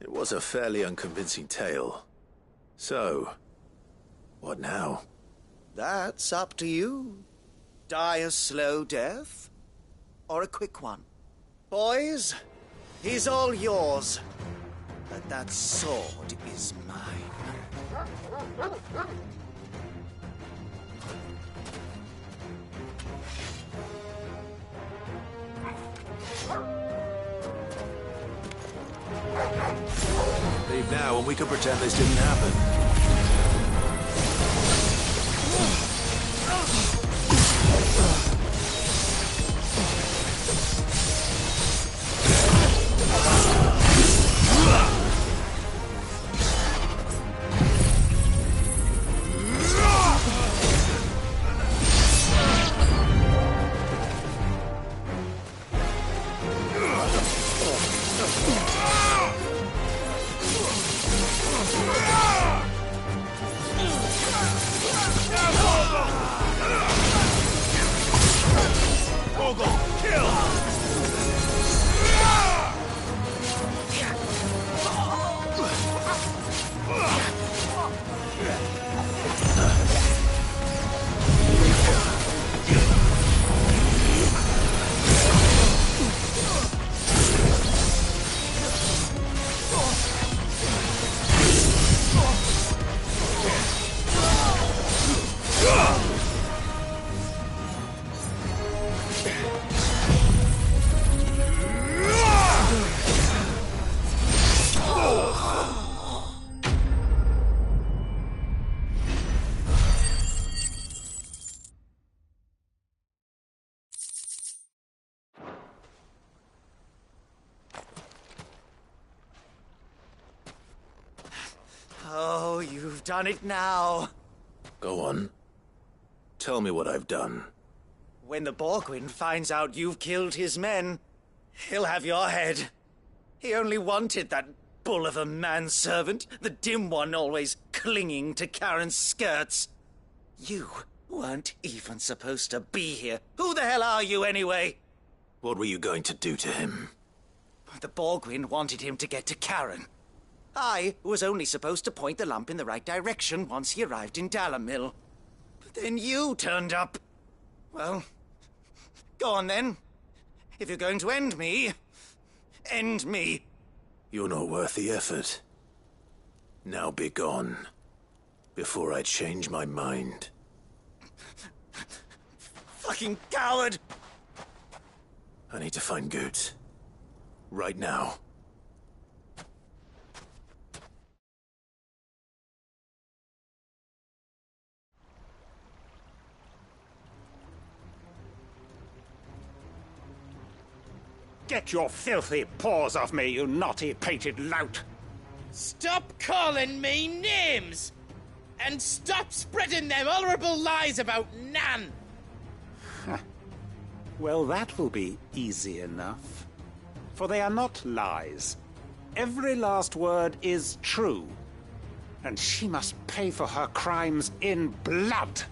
It was a fairly unconvincing tale. So, what now? That's up to you. Die a slow death, or a quick one. Boys, he's all yours. But that sword is mine. Leave now and we can pretend this didn't happen. Oh, you've done it now. Go on. Tell me what I've done. When the Borgwyn finds out you've killed his men, he'll have your head. He only wanted that bull of a manservant, the dim one always clinging to Karen's skirts. You weren't even supposed to be here. Who the hell are you anyway? What were you going to do to him? The Borgwyn wanted him to get to Karen. I was only supposed to point the lamp in the right direction once he arrived in Dalimil. But then you turned up. Well, go on then. If you're going to end me, end me. You're not worth the effort. Now be gone, before I change my mind. Fucking coward! I need to find Goot. Right now. Get your filthy paws off me, you naughty-pated lout! Stop calling me names! And stop spreading them horrible lies about Nan! Well, that will be easy enough. For they are not lies. Every last word is true. And she must pay for her crimes in blood.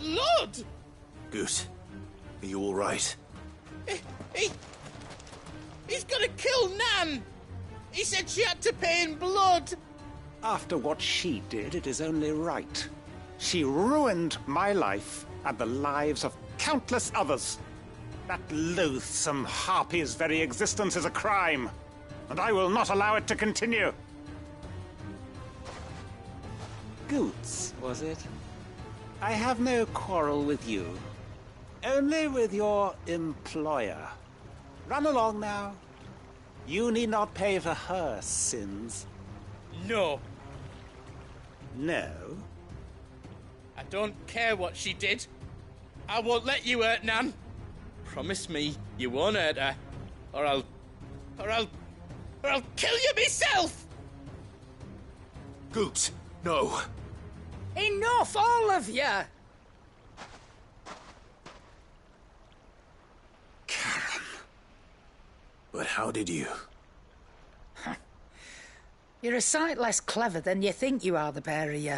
Lord! Goot, are you all right? He's gonna kill Nan! He said she had to pay in blood! After what she did, it is only right. She ruined my life and the lives of countless others. That loathsome harpy's very existence is a crime, and I will not allow it to continue. Goots, was it? I have no quarrel with you. Only with your employer. Run along now. You need not pay for her sins. No. No? I don't care what she did. I won't let you hurt Nan. Promise me you won't hurt her, or I'll kill you myself! Goots, no. Enough, all of you! But how did you? You're a sight less clever than you think you are, the pair of you.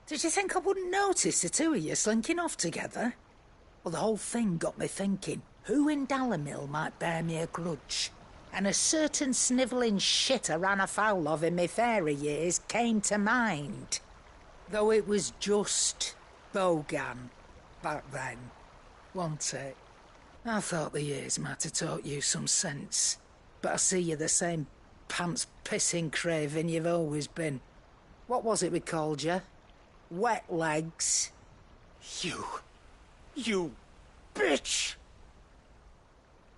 Did you think I wouldn't notice the two of you slinking off together? Well, the whole thing got me thinking, who in Dalimil might bear me a grudge? And a certain snivelling shit I ran afoul of in my fairy years came to mind. Though it was just Bogan back then, wasn't it? I thought the years might have taught you some sense, but I see you're the same pants-pissing craven you've always been. What was it we called you? Wet legs? You bitch!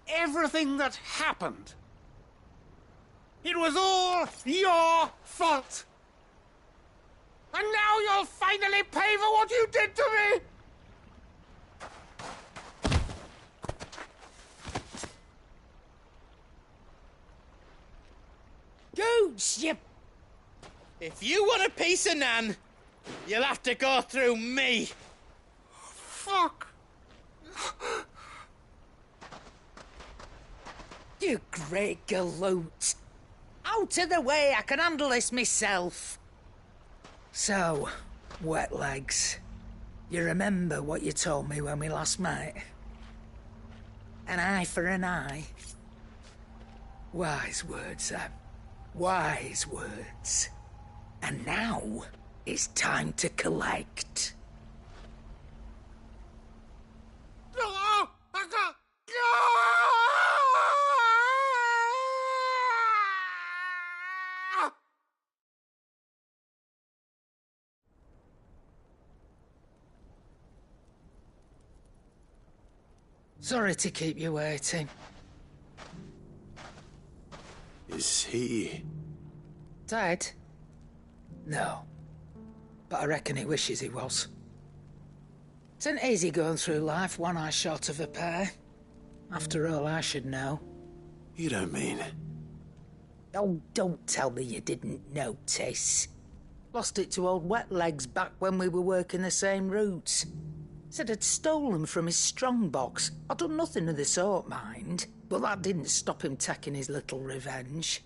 Everything that happened, it was all your fault! And now you'll finally pay for what you did to me! Goots, you... If you want a piece of Nan, you'll have to go through me. Fuck! You great galoot. Out of the way, I can handle this myself. So, wet legs, you remember what you told me when we last met? An eye for an eye. Wise words, Sam. Wise words. And now, it's time to collect. Sorry to keep you waiting. Is he... Dead? No. But I reckon he wishes he was. It isn't easy going through life one eye short of a pair. After all, I should know. You don't mean... Oh, don't tell me you didn't notice. Lost it to old Wet Legs back when we were working the same routes. Said I'd stolen from his strongbox. I'd done nothing of the sort, mind. But that didn't stop him taking his little revenge.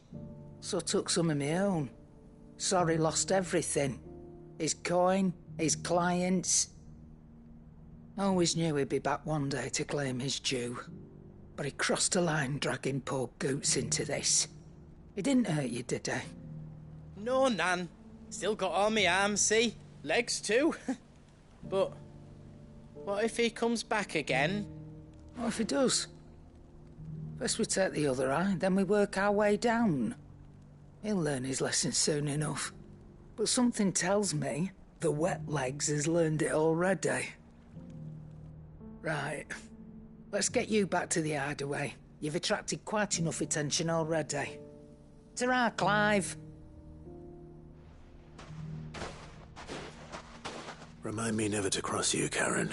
So I took some of my own. Sorry, lost everything. His coin, his clients. Always knew he'd be back one day to claim his due. But he crossed a line dragging poor Goots into this. He didn't hurt you, did he? No, Nan. Still got all my arms, see? Legs too. But what if he comes back again? What if he does? First we take the other eye, then we work our way down. He'll learn his lesson soon enough. But something tells me the Wet Legs has learned it already. Right. Let's get you back to the hideaway. You've attracted quite enough attention already. Ta-ra, Clive. Remind me never to cross you, Karen.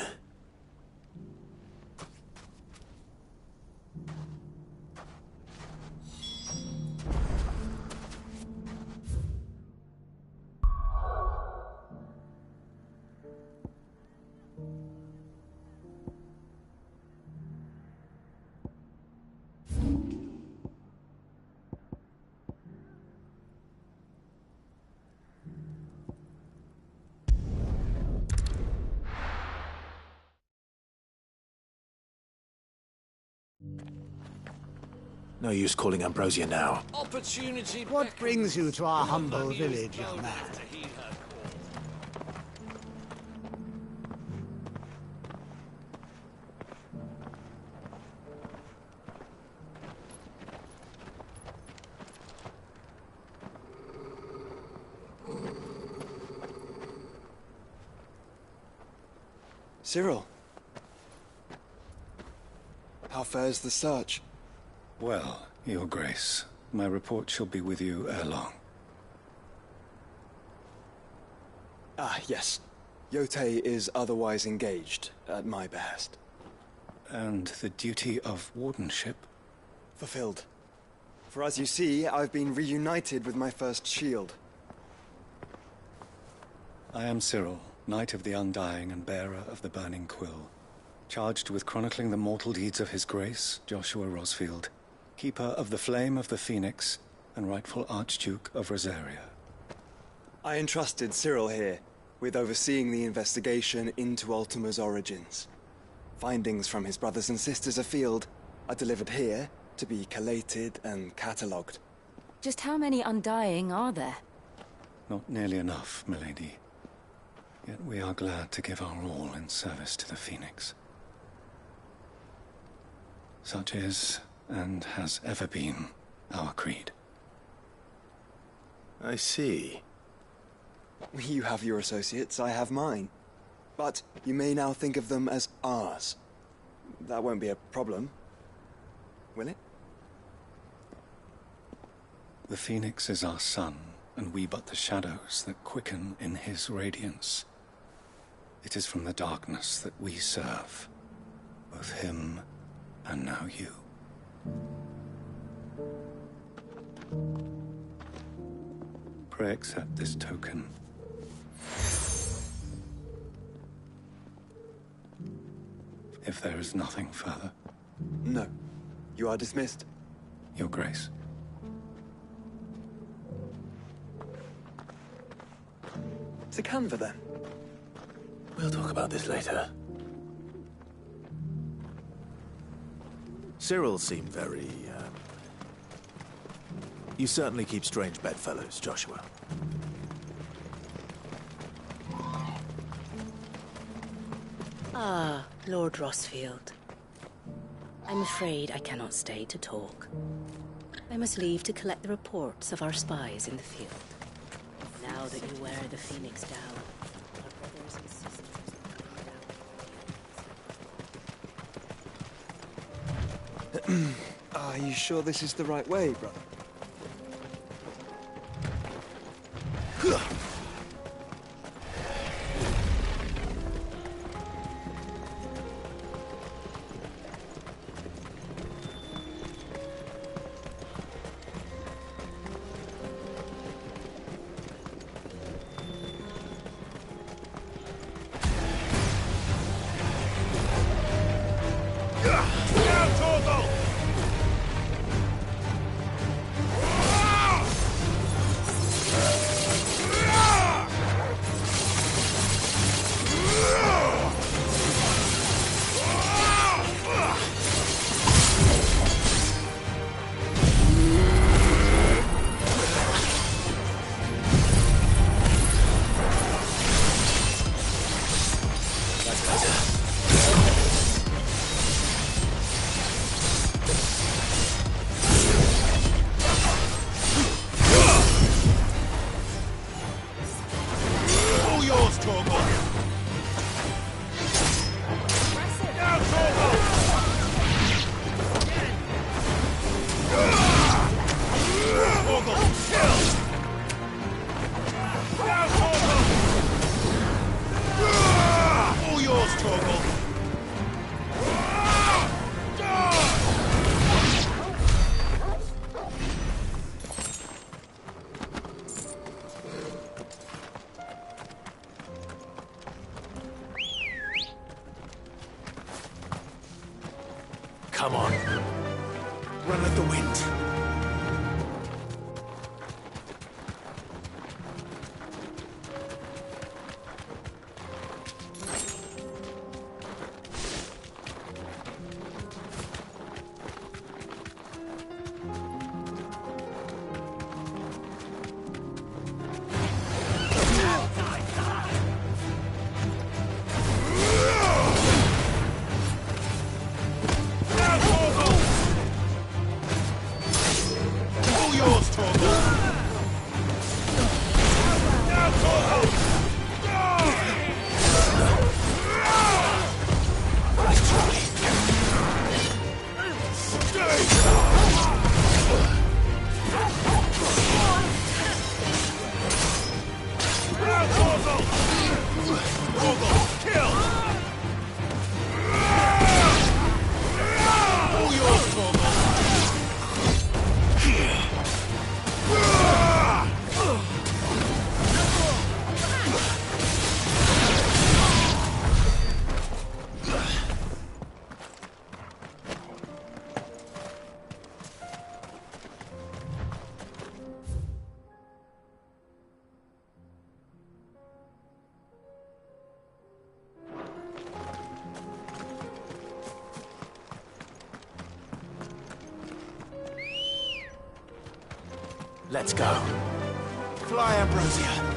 No use calling Ambrosia now. Opportunity. What brings you to our humble village, young man? Cyril. How fares the search? Well, Your Grace, my report shall be with you ere long. Ah, yes. Yotei is otherwise engaged, at my behest. And the duty of wardenship? Fulfilled. For as you see, I've been reunited with my first shield. I am Cyril, Knight of the Undying and bearer of the Burning Quill, charged with chronicling the mortal deeds of His Grace, Joshua Rosfield, Keeper of the Flame of the Phoenix, and rightful Archduke of Rosaria. I entrusted Cyril here with overseeing the investigation into Ultima's origins. Findings from his brothers and sisters afield are delivered here to be collated and catalogued. Just how many Undying are there? Not nearly enough, milady. Yet we are glad to give our all in service to the Phoenix. Such is, and has ever been, our creed. I see. You have your associates, I have mine. But you may now think of them as ours. That won't be a problem, will it? The Phoenix is our sun, and we but the shadows that quicken in his radiance. It is from the darkness that we serve, both him and now you. Pray accept this token. If there is nothing further. No. You are dismissed. Your Grace. To Canva, then. We'll talk about this later. Cyril seemed very, You certainly keep strange bedfellows, Joshua. Ah, Lord Rosfield. I'm afraid I cannot stay to talk. I must leave to collect the reports of our spies in the field. Now that you wear the Phoenix down, our brothers and sisters Are you sure this is the right way, brother? Come on. Run at the wind. Let's go. Fly, Ambrosia.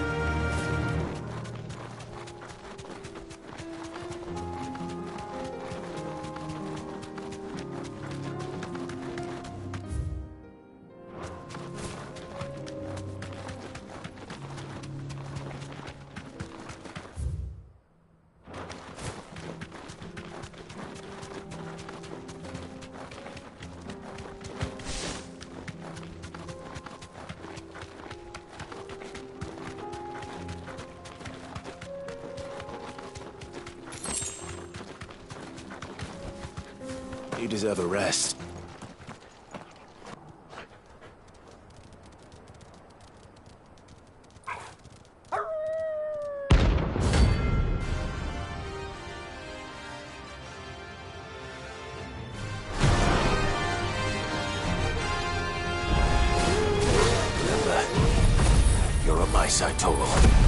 You deserve a rest. Remember, you're on my side, Torgal.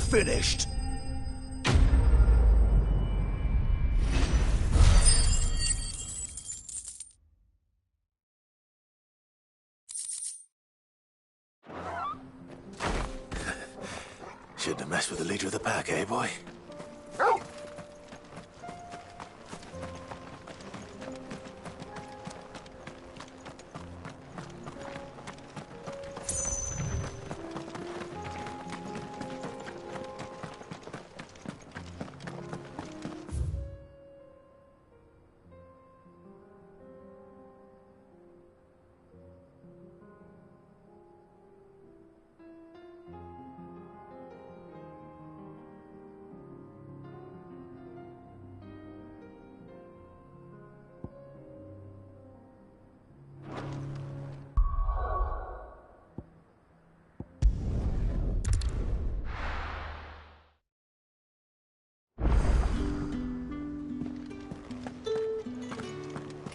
Finished. Shouldn't have messed with the leader of the pack, eh, boy?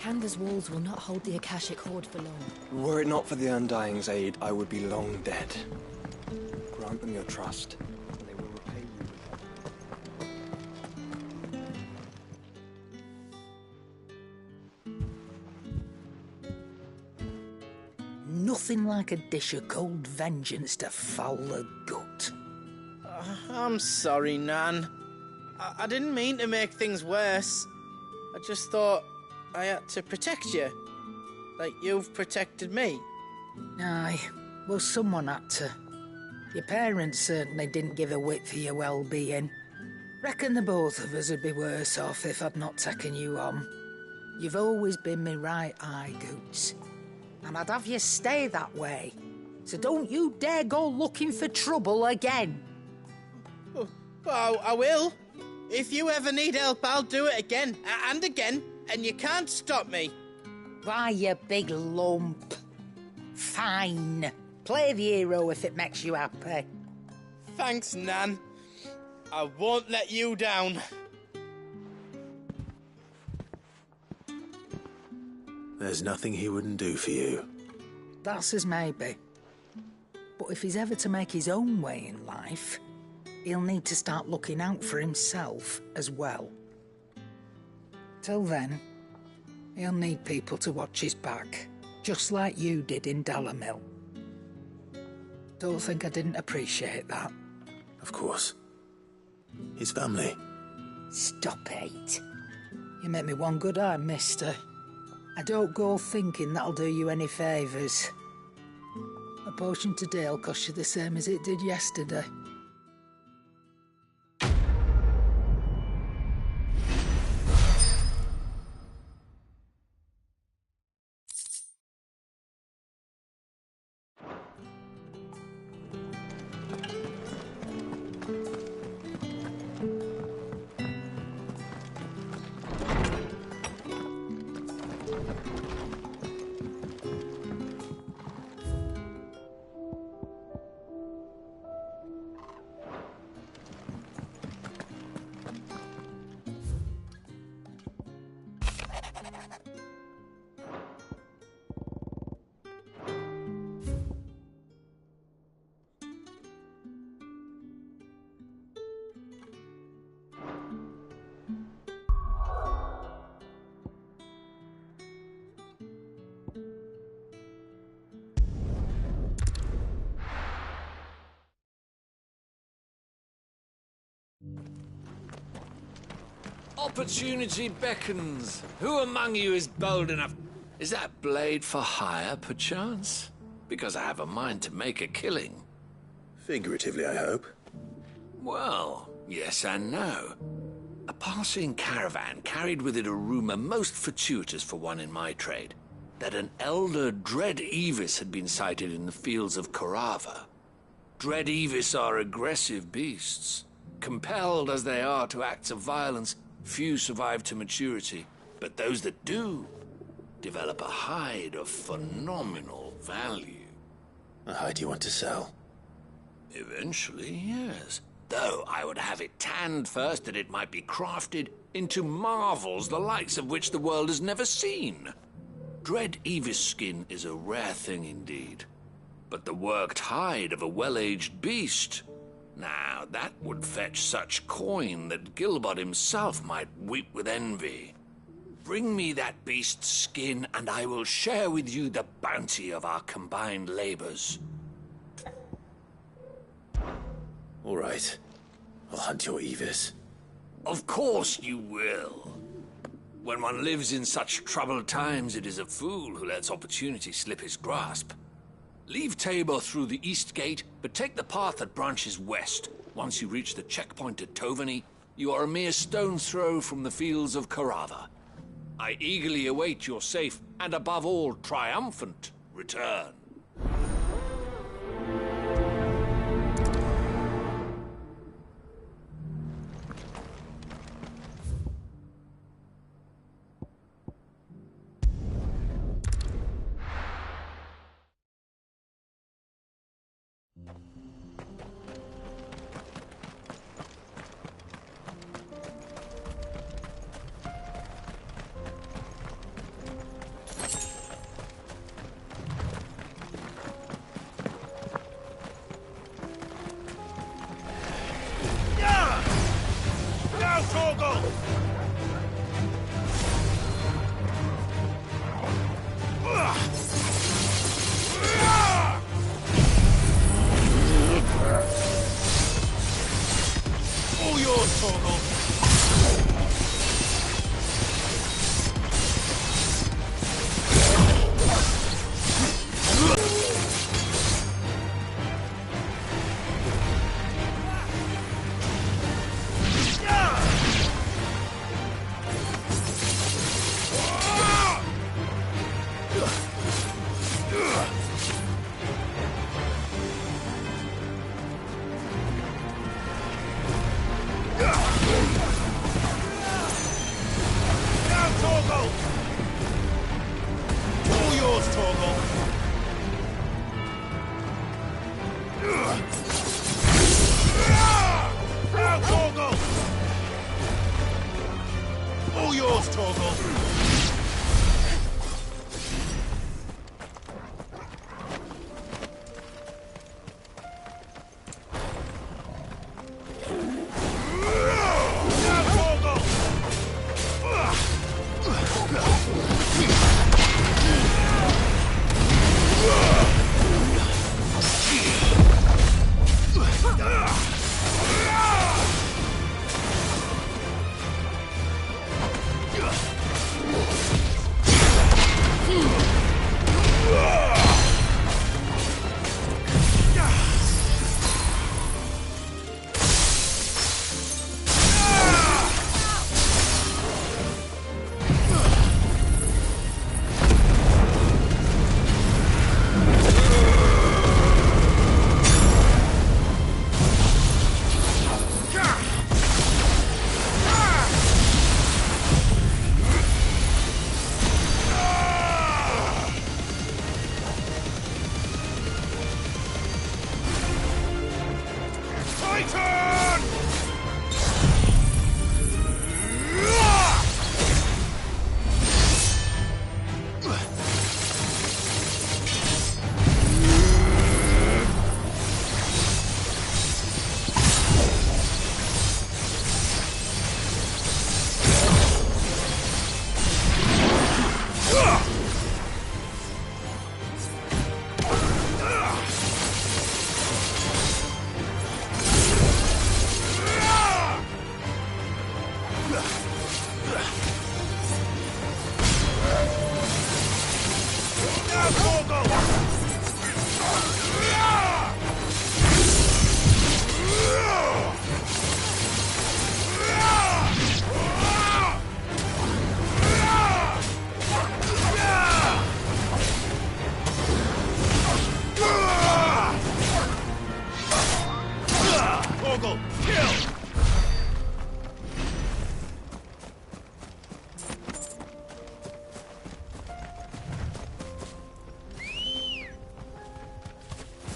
Kanda's walls will not hold the Akashic Horde for long. Were it not for the Undying's aid, I would be long dead. Grant them your trust, and they will repay you. Nothing like a dish of cold vengeance to foul the gut. I'm sorry, Nan. I didn't mean to make things worse. I just thought I had to protect you. Like you've protected me. Aye, well, someone had to. Your parents certainly didn't give a whit for your well-being. Reckon the both of us would be worse off if I'd not taken you on. You've always been me right eye, Goots. And I'd have you stay that way. So don't you dare go looking for trouble again. Well, I will. If you ever need help, I'll do it again and again, and you can't stop me. Why, you big lump. Fine. Play the hero if it makes you happy. Thanks, Nan. I won't let you down. There's nothing he wouldn't do for you. That's as maybe. But if he's ever to make his own way in life, he'll need to start looking out for himself as well. Till then, he'll need people to watch his back, just like you did in Dalamil. Don't think I didn't appreciate that. Of course. His family. Stop it. You make me one good eye, mister. I don't go thinking that'll do you any favours. A potion today'll cost you the same as it did yesterday. Opportunity beckons. Who among you is bold enough? Is that blade for hire, perchance? Because I have a mind to make a killing. Figuratively, I hope. Well, yes and no. A passing caravan carried with it a rumor most fortuitous for one in my trade, that an elder Dread Evis had been sighted in the fields of Corava. Dread Evis are aggressive beasts. Compelled as they are to acts of violence, few survive to maturity, but those that do develop a hide of phenomenal value. A hide you want to sell? Eventually, yes. Though I would have it tanned first that it might be crafted into marvels the likes of which the world has never seen. Dread Evis skin is a rare thing indeed. But the worked hide of a well-aged beast, now that would fetch such coin that Gilbert himself might weep with envy. Bring me that beast's skin, and I will share with you the bounty of our combined labors. All right. I'll hunt your Evis. Of course you will. When one lives in such troubled times, it is a fool who lets opportunity slip his grasp. Leave Tabor through the east gate, but take the path that branches west. Once you reach the checkpoint at Tovany, you are a mere stone's throw from the fields of Corava. I eagerly await your safe, and above all, triumphant return.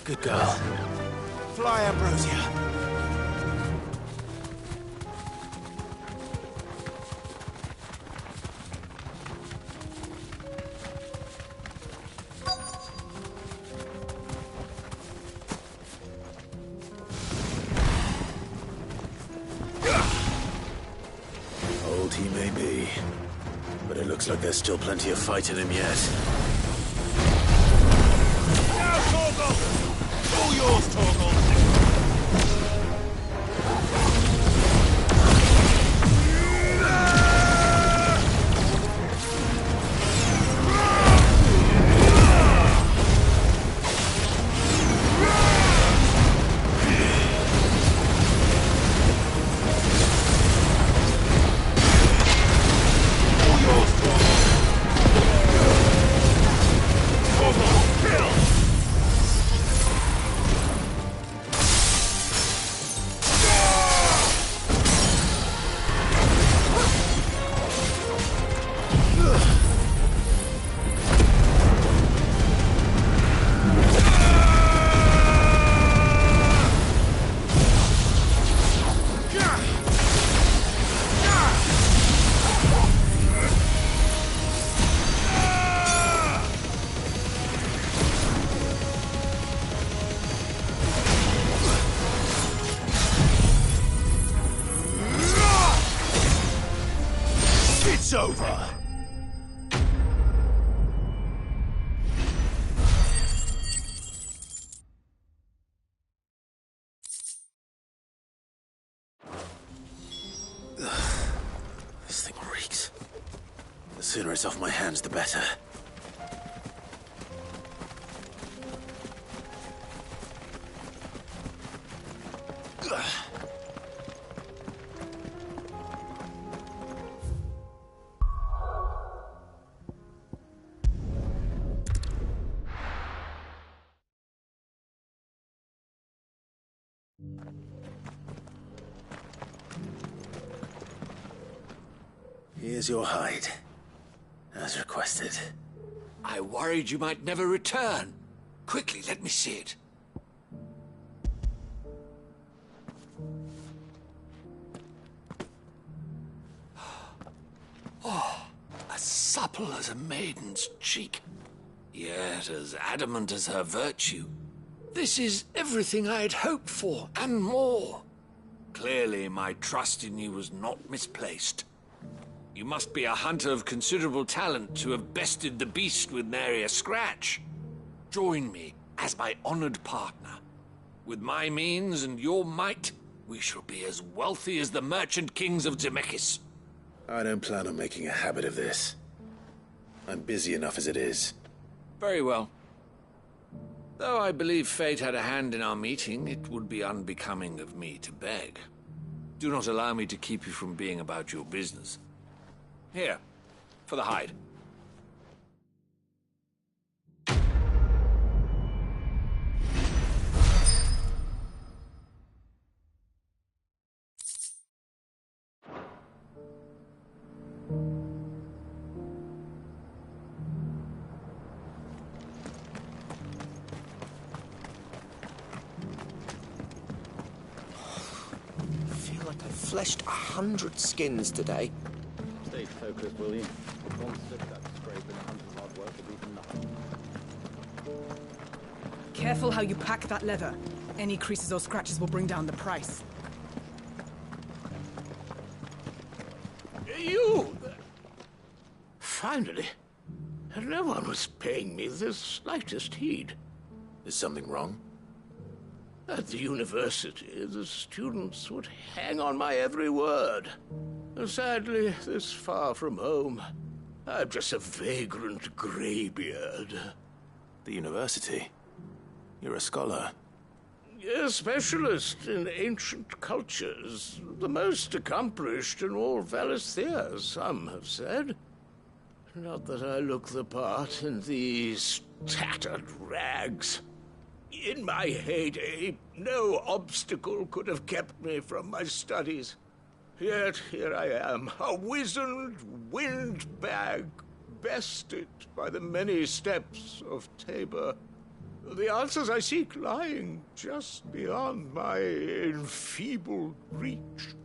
Good girl. Fly, Ambrosia. Old he may be, but it looks like there's still plenty of fight in him yet. Now, Torgal! All yours, Torgal! It's over! This thing reeks. The sooner it's off my hands, the better. Here's your hide, as requested. I worried you might never return. Quickly, let me see it. Oh, as supple as a maiden's cheek, yet as adamant as her virtue. This is everything I had hoped for, and more. Clearly, my trust in you was not misplaced. You must be a hunter of considerable talent to have bested the beast with nary a scratch. Join me as my honored partner. With my means and your might, we shall be as wealthy as the merchant kings of Zemeckis. I don't plan on making a habit of this. I'm busy enough as it is. Very well. Though I believe fate had a hand in our meeting, it would be unbecoming of me to beg. Do not allow me to keep you from being about your business. Here, for the hide. I feel like I've fleshed 100 skins today. Stay focused, will you? One step that scrape and 100 hard work will be for nothing. Careful how you pack that leather. Any creases or scratches will bring down the price. You! Finally. No one was paying me the slightest heed. Is something wrong? At the university, the students would hang on my every word. Sadly, this far from home, I'm just a vagrant greybeard. The university? You're a scholar. A specialist in ancient cultures. The most accomplished in all Valisthea, some have said. Not that I look the part in these tattered rags. In my heyday, no obstacle could have kept me from my studies. Yet here I am, a wizened windbag, bested by the many steps of Tabor. The answers I seek lying just beyond my enfeebled reach.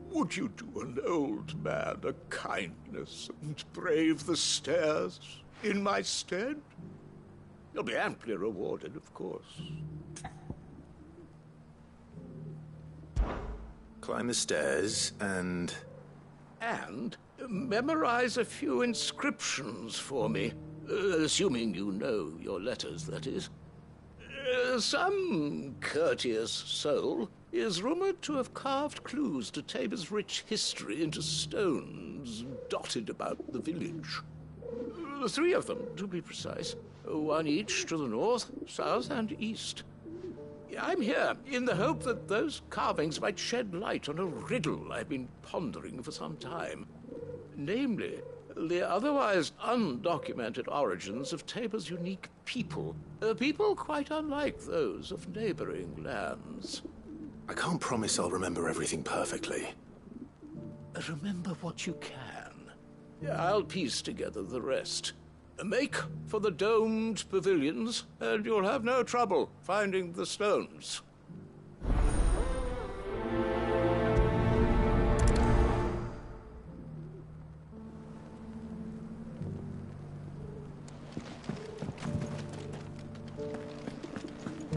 Would you do an old man a kindness and brave the stairs in my stead? You'll be amply rewarded, of course. Climb the stairs and... And memorize a few inscriptions for me. Assuming you know your letters, that is. Some courteous soul is rumored to have carved clues to Tabor's rich history into stones dotted about the village. 3 of them, to be precise. 1 each to the north, south, and east. I'm here in the hope that those carvings might shed light on a riddle I've been pondering for some time. Namely, the otherwise undocumented origins of Tabor's unique people. People quite unlike those of neighboring lands. I can't promise I'll remember everything perfectly. Remember what you can. I'll piece together the rest. Make for the domed pavilions, and you'll have no trouble finding the stones.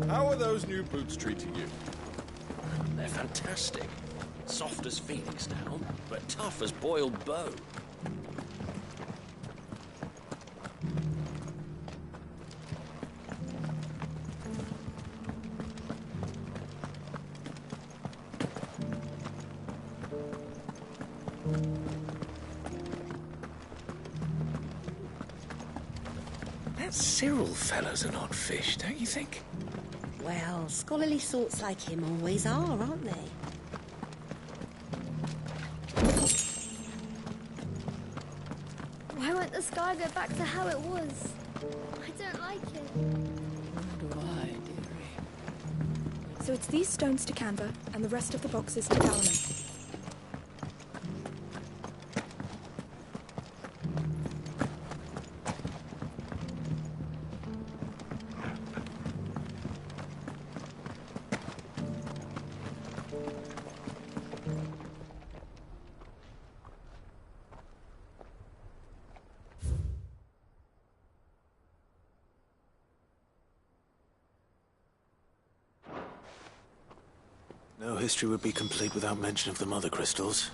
How are those new boots treating you? They're fantastic. Soft as phoenix down, but tough as boiled bone. That Cyril fellow's an odd fish, don't you think? Well, scholarly sorts like him always are, aren't they? Why won't the sky go back to how it was? I don't like it. Nor do I, dearie. So it's these stones to Canva and the rest of the boxes to Dalaman. No history would be complete without mention of the mother crystals.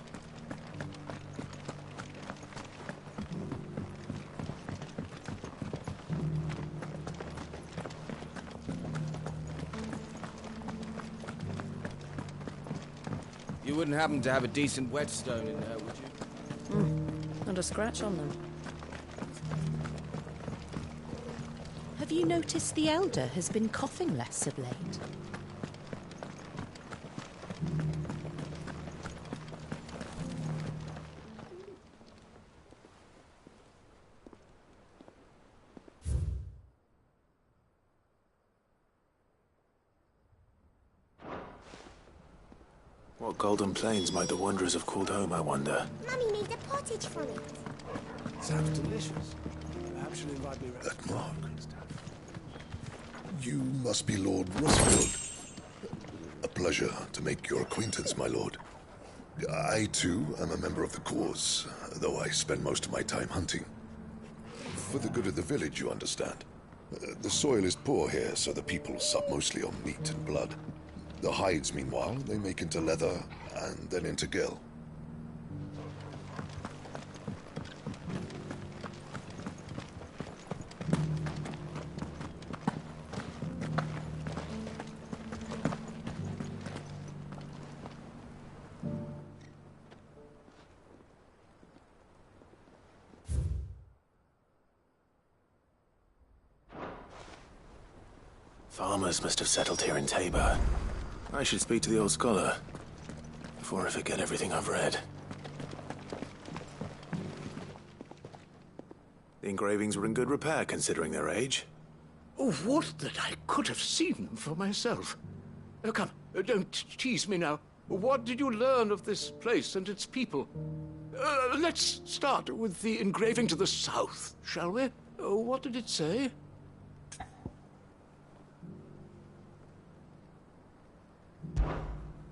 You wouldn't happen to have a decent whetstone in there, would you? Not a scratch on them. Have you noticed the Elder has been coughing less of late? What golden plains might the wanderers have called home, I wonder? Mummy made a pottage from it. Sounds delicious. Perhaps you'll invite me round. That mark. You must be Lord Rosfield. A pleasure to make your acquaintance, my lord. I, too, am a member of the cause, though I spend most of my time hunting. For the good of the village, you understand. The soil is poor here, so the people sup mostly on meat and blood. The hides, meanwhile, they make into leather and then into gill. Farmers must have settled here in Tabor. I should speak to the old scholar before I forget everything I've read. The engravings were in good repair considering their age. Oh, would that I could have seen them for myself. Come, don't tease me now. What did you learn of this place and its people? Let's start with the engraving to the south, shall we? What did it say?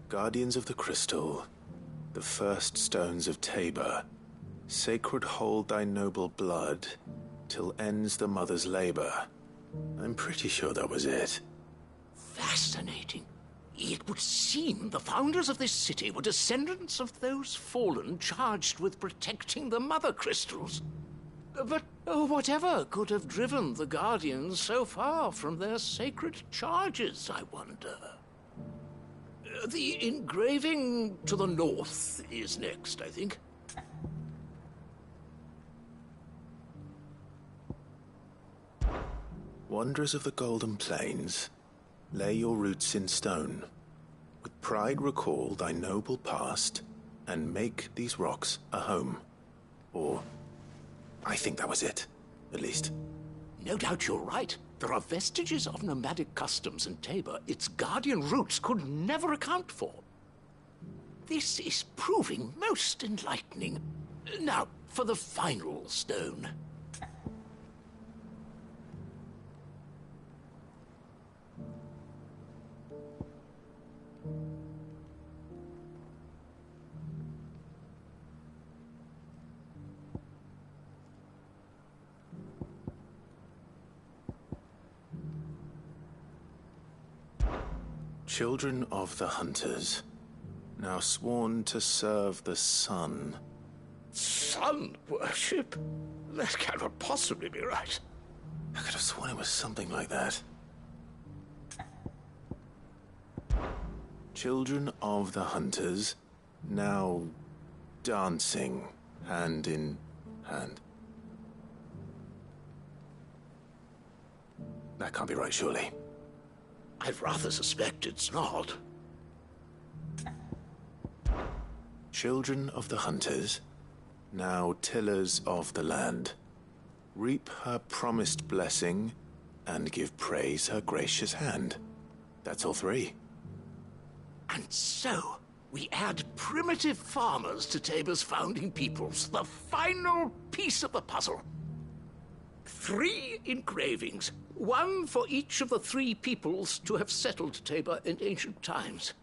Guardians of the Crystal, the first stones of Tabor, sacred hold thy noble blood, till ends the mother's labor. I'm pretty sure that was it. Fascinating. It would seem the founders of this city were descendants of those fallen charged with protecting the mother crystals. But whatever could have driven the Guardians so far from their sacred charges, I wonder? The engraving to the north is next, I think. Wanderers of the Golden Plains, lay your roots in stone. With pride recall thy noble past, and make these rocks a home. Or, I think that was it, at least. No doubt you're right. There are vestiges of nomadic customs in Tabor its guardian roots could never account for. This is proving most enlightening. Now, for the final stone. Children of the Hunters, now sworn to serve the sun. Sun worship? That cannot possibly be right. I could have sworn it was something like that. Children of the Hunters, now dancing hand in hand. That can't be right, surely. I'd rather suspect it's not. Children of the Hunters, now tillers of the land, reap her promised blessing and give praise her gracious hand. That's all three. And so, we add primitive farmers to Tabor's founding peoples, the final piece of the puzzle. 3 engravings, one for each of the 3 peoples to have settled Tabor in ancient times.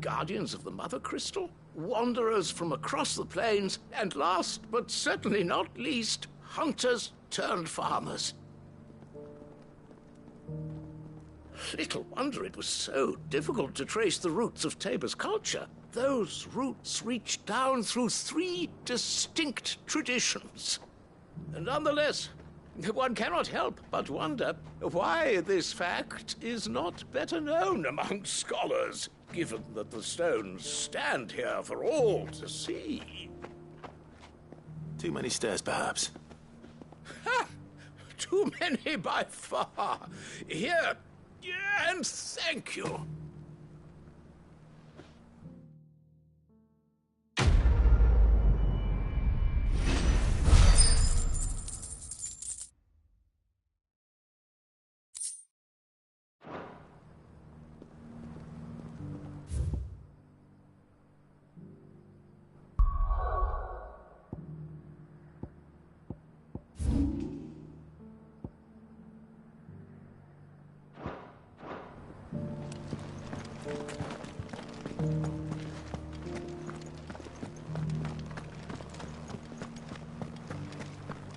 Guardians of the Mother Crystal, wanderers from across the plains, and last but certainly not least, hunters turned farmers. Little wonder it was so difficult to trace the roots of Tabor's culture. Those roots reach down through 3 distinct traditions. And nonetheless, one cannot help but wonder why this fact is not better known among scholars, given that the stones stand here for all to see. Too many stairs, perhaps. Ha! Too many by far. Here, and thank you.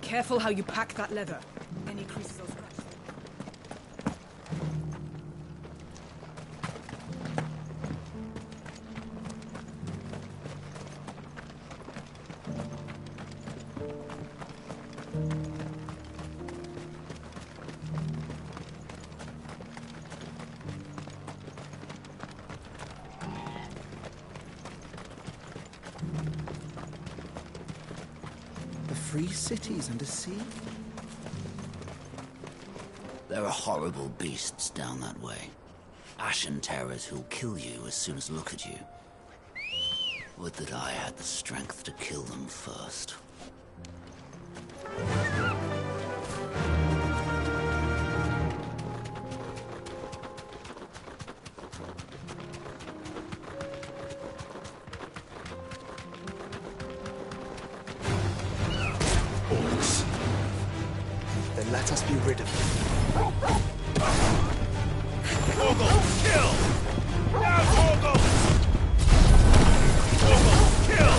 Careful how you pack that leather. Any creases or scratches. The free cities under sea? There are horrible beasts down that way. Ashen terrors who'll kill you as soon as look at you. Would that I had the strength to kill them first. Orcs. Then let us be rid of them. Torgal, kill! Now, Torgal! Torgal, kill!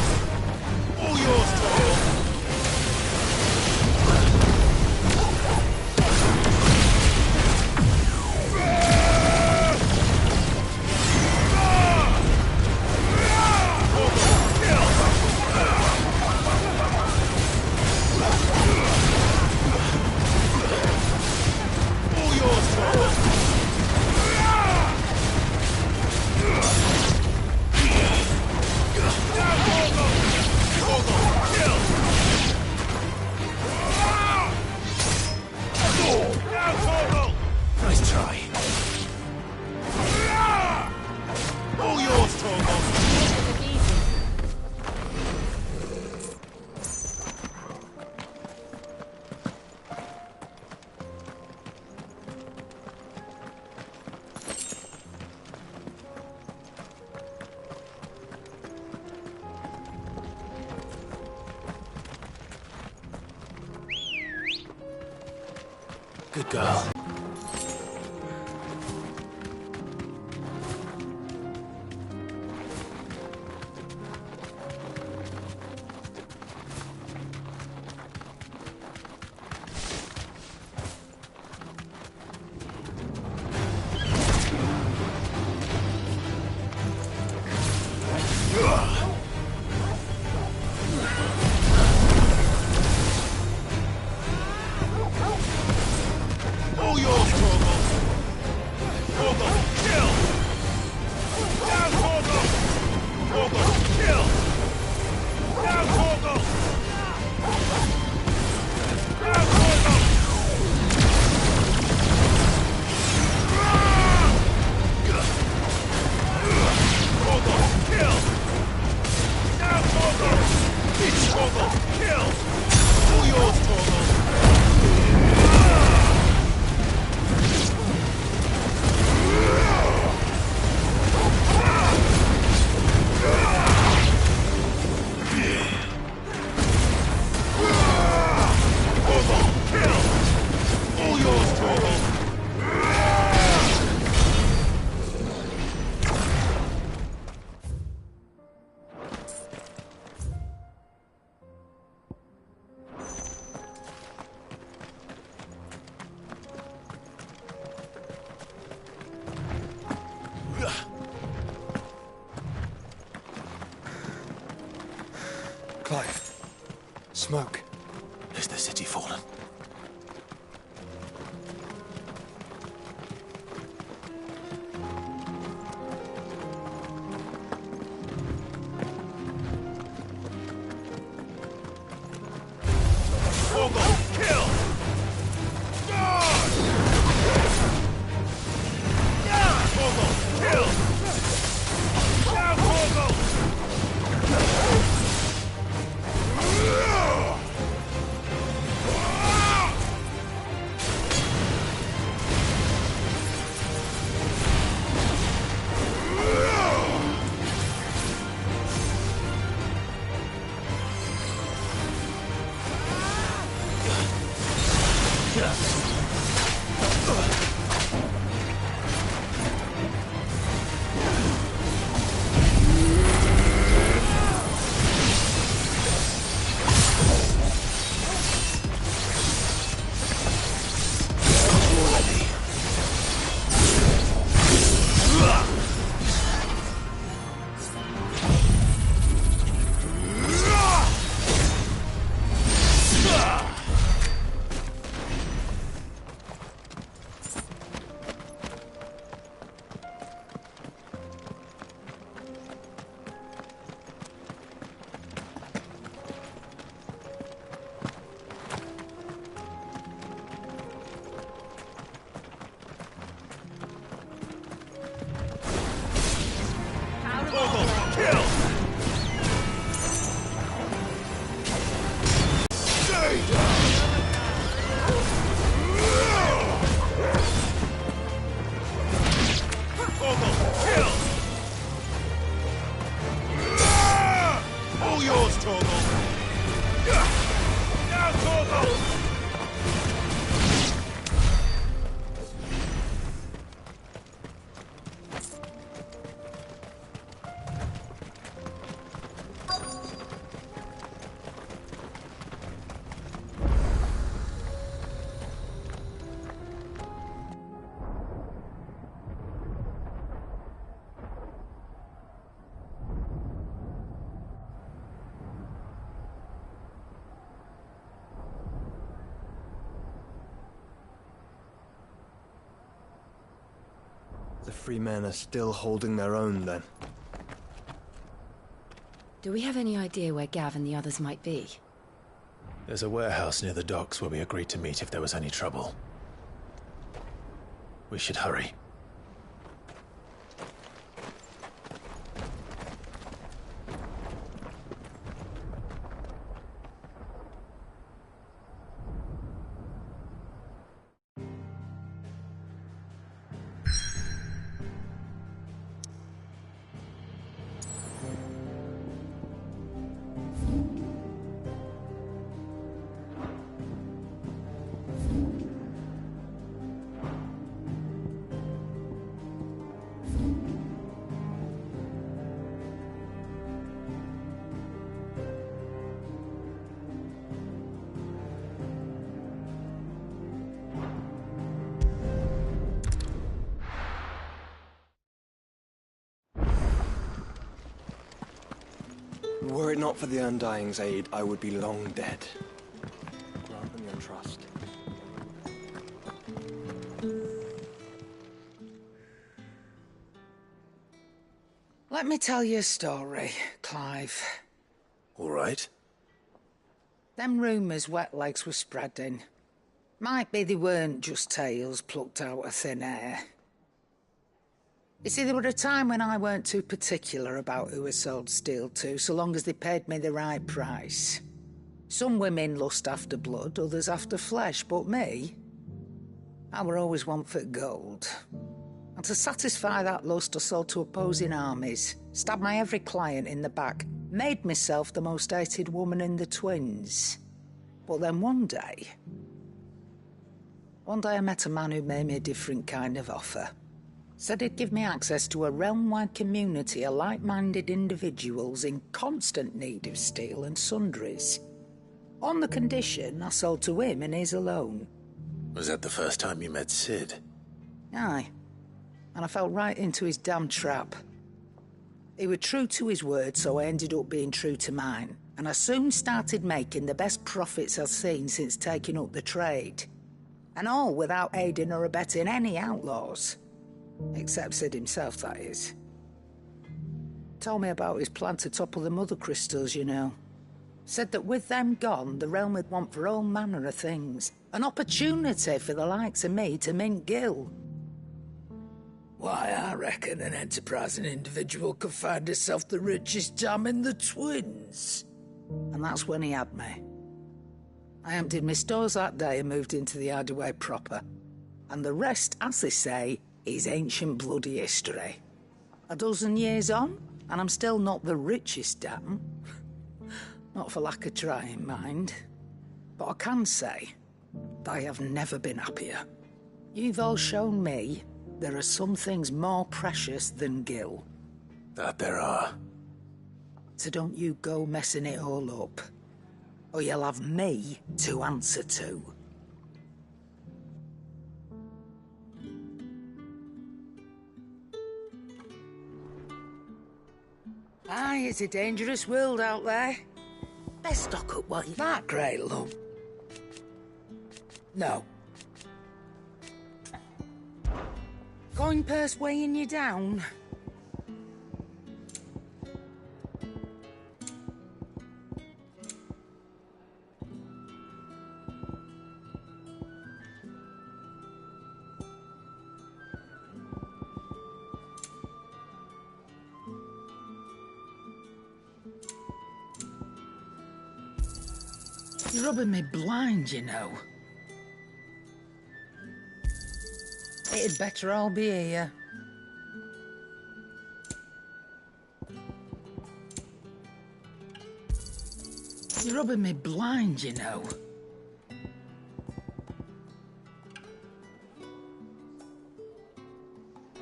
All yours, Torgal! Nice try. All yours, Torgal! Good girl. All yours, Torgal! Torgal, kill! Now, Torgal! Torgal, kill! Now, Torgal! Now, Torgal! Torgal, kill! Now, Torgal! Torgal, kill! All yours, Torgal! Clive. Smoke. Is the city fallen? Torgal, kill! Torgal, kill! Now, Torgal! The free men are still holding their own, then. Do we have any idea where Gav and the others might be? There's a warehouse near the docks where we agreed to meet if there was any trouble. We should hurry. Were it not for the Undying's aid, I would be long dead. Grant them your trust. Let me tell you a story, Clive. All right. Them rumours Wetlegs were spreading. Might be they weren't just tales plucked out of thin air. You see, there were a time when I weren't too particular about who I sold steel to, so long as they paid me the right price. Some women lust after blood, others after flesh, but me, I were always one for gold. And to satisfy that lust, I sold to opposing armies, stabbed my every client in the back, made myself the most hated woman in the twins. But then one day I met a man who made me a different kind of offer. Said he'd give me access to a realm-wide community of like-minded individuals in constant need of steel and sundries. On the condition I sold to him and his alone. Was that the first time you met Sid? Aye. And I fell right into his damn trap. He was true to his word, so I ended up being true to mine. And I soon started making the best profits I've seen since taking up the trade. And all without aiding or abetting any outlaws. Except Sid himself, that is. Told me about his plan to topple the mother crystals, you know. Said that with them gone, the realm would want for all manner of things. An opportunity for the likes of me to mint Gil. Why, I reckon an enterprising individual could find herself the richest dam in the twins. And that's when he had me. I emptied my stores that day and moved into the Hideaway proper. And the rest, as they say, is ancient bloody history. A dozen years on, and I'm still not the richest dam. Not for lack of trying, mind. But I can say, I have never been happier. You've all shown me there are some things more precious than Gil. That there are. So don't you go messing it all up, or you'll have me to answer to. Aye, it's a dangerous world out there. Best stock up while you're that great, love. No. Coin purse weighing you down? You're rubbing me blind, you know. It'd better all be here. You're rubbing me blind, you know.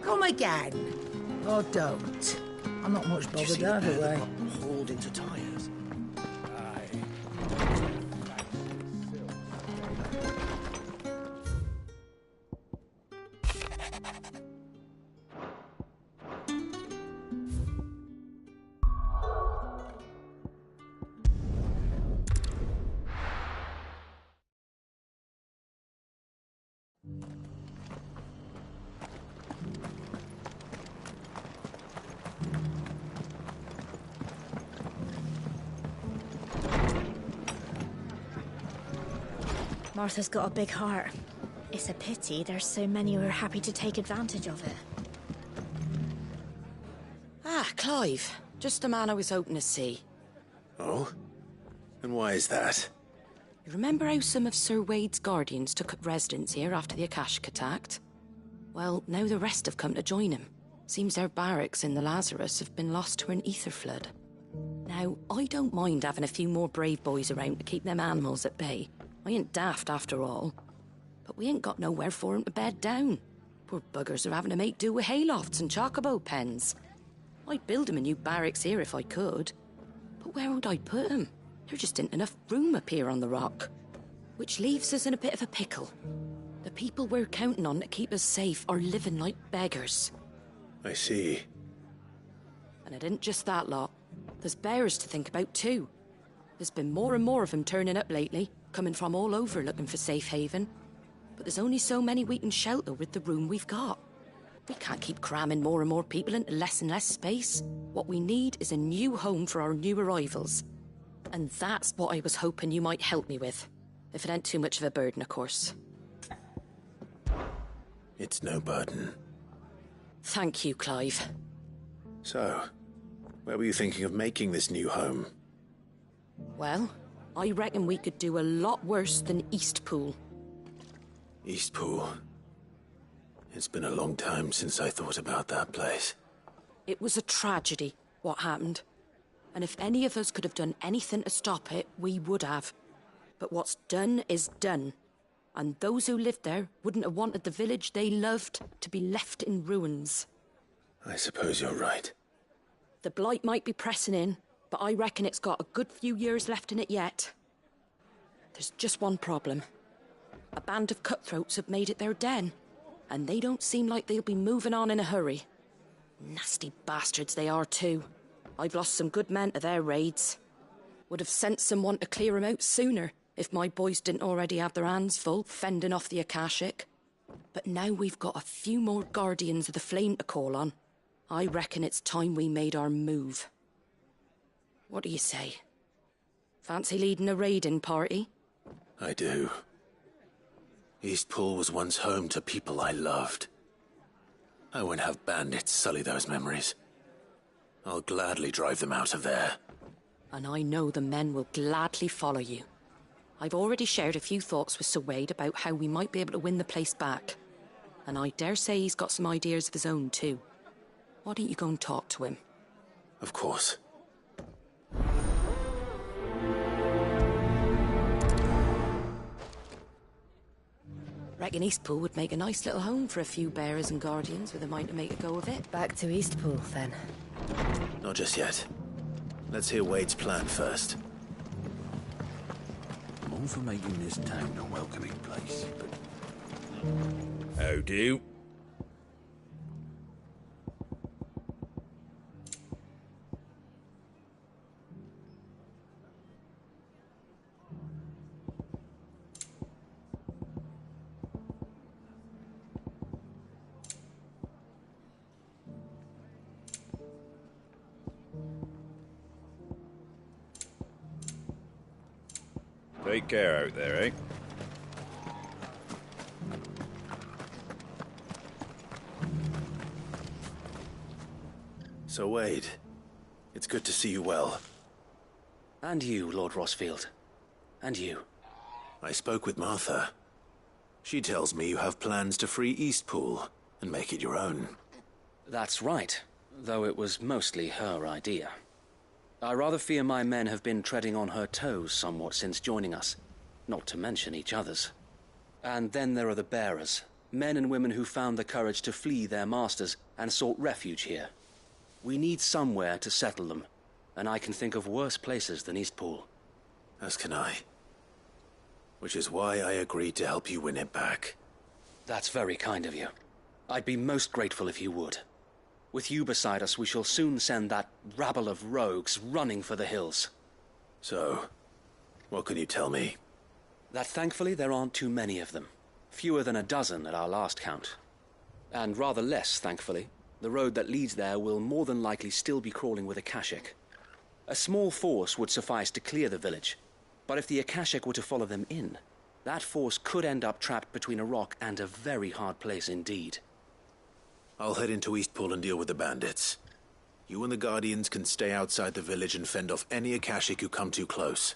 Come again. Or don't. I'm not much bothered either way. Hauled into tires. Martha's got a big heart. It's a pity there's so many who are happy to take advantage of it. Ah, Clive. Just the man I was hoping to see. Oh? And why is that? You remember how some of Sir Wade's guardians took up residence here after the Akashic attacked? Well, now the rest have come to join him. Seems their barracks in the Lazarus have been lost to an ether flood. Now, I don't mind having a few more brave boys around to keep them animals at bay. I ain't daft after all. But we ain't got nowhere for 'em to bed down. Poor buggers are having to make do with haylofts and chocobo pens. I'd build 'em a new barracks here if I could. But where would I put 'em? There just ain't enough room up here on the rock. Which leaves us in a bit of a pickle. The people we're counting on to keep us safe are living like beggars. I see. And it ain't just that lot. There's bears to think about too. There's been more and more of them turning up lately, coming from all over looking for safe haven. But there's only so many we can shelter with the room we've got. We can't keep cramming more and more people into less and less space. What we need is a new home for our new arrivals. And that's what I was hoping you might help me with. If it ain't too much of a burden, of course. It's no burden. Thank you, Clive. So, where were you thinking of making this new home? Well, I reckon we could do a lot worse than Eastpool. Eastpool. It's been a long time since I thought about that place. It was a tragedy, what happened. And if any of us could have done anything to stop it, we would have. But what's done is done. And those who lived there wouldn't have wanted the village they loved to be left in ruins. I suppose you're right. The blight might be pressing in, but I reckon it's got a good few years left in it yet. There's just one problem. A band of cutthroats have made it their den, and they don't seem like they'll be moving on in a hurry. Nasty bastards they are too. I've lost some good men to their raids. Would have sent someone to clear 'em out sooner if my boys didn't already have their hands full fending off the Akashic. But now we've got a few more guardians of the flame to call on. I reckon it's time we made our move. What do you say? Fancy leading a raiding party? I do. Eastpool was once home to people I loved. I won't have bandits sully those memories. I'll gladly drive them out of there. And I know the men will gladly follow you. I've already shared a few thoughts with Sir Wade about how we might be able to win the place back. And I dare say he's got some ideas of his own too. Why don't you go and talk to him? Of course. Reckon Eastpool would make a nice little home for a few bearers and guardians with a mind to make a go of it. Back to Eastpool, then. Not just yet. Let's hear Wade's plan first. I'm all for making this town a welcoming place, but... How do? Take care out there, eh? So, Wade, it's good to see you well. And you, Lord Rossfield. And you. I spoke with Martha. She tells me you have plans to free Eastpool and make it your own. That's right, though it was mostly her idea. I rather fear my men have been treading on her toes somewhat since joining us, not to mention each other's. And then there are the bearers, men and women who found the courage to flee their masters and sought refuge here. We need somewhere to settle them, and I can think of worse places than Eastpool. As can I. Which is why I agreed to help you win it back. That's very kind of you. I'd be most grateful if you would. With you beside us, we shall soon send that rabble of rogues running for the hills. So, what can you tell me? That thankfully there aren't too many of them. Fewer than a dozen at our last count. And rather less, thankfully. The road that leads there will more than likely still be crawling with Akashic. A small force would suffice to clear the village, but if the Akashic were to follow them in, That force could end up trapped between a rock and a very hard place indeed. I'll head into Eastpool and deal with the bandits. You and the Guardians can stay outside the village and fend off any Akashic who come too close.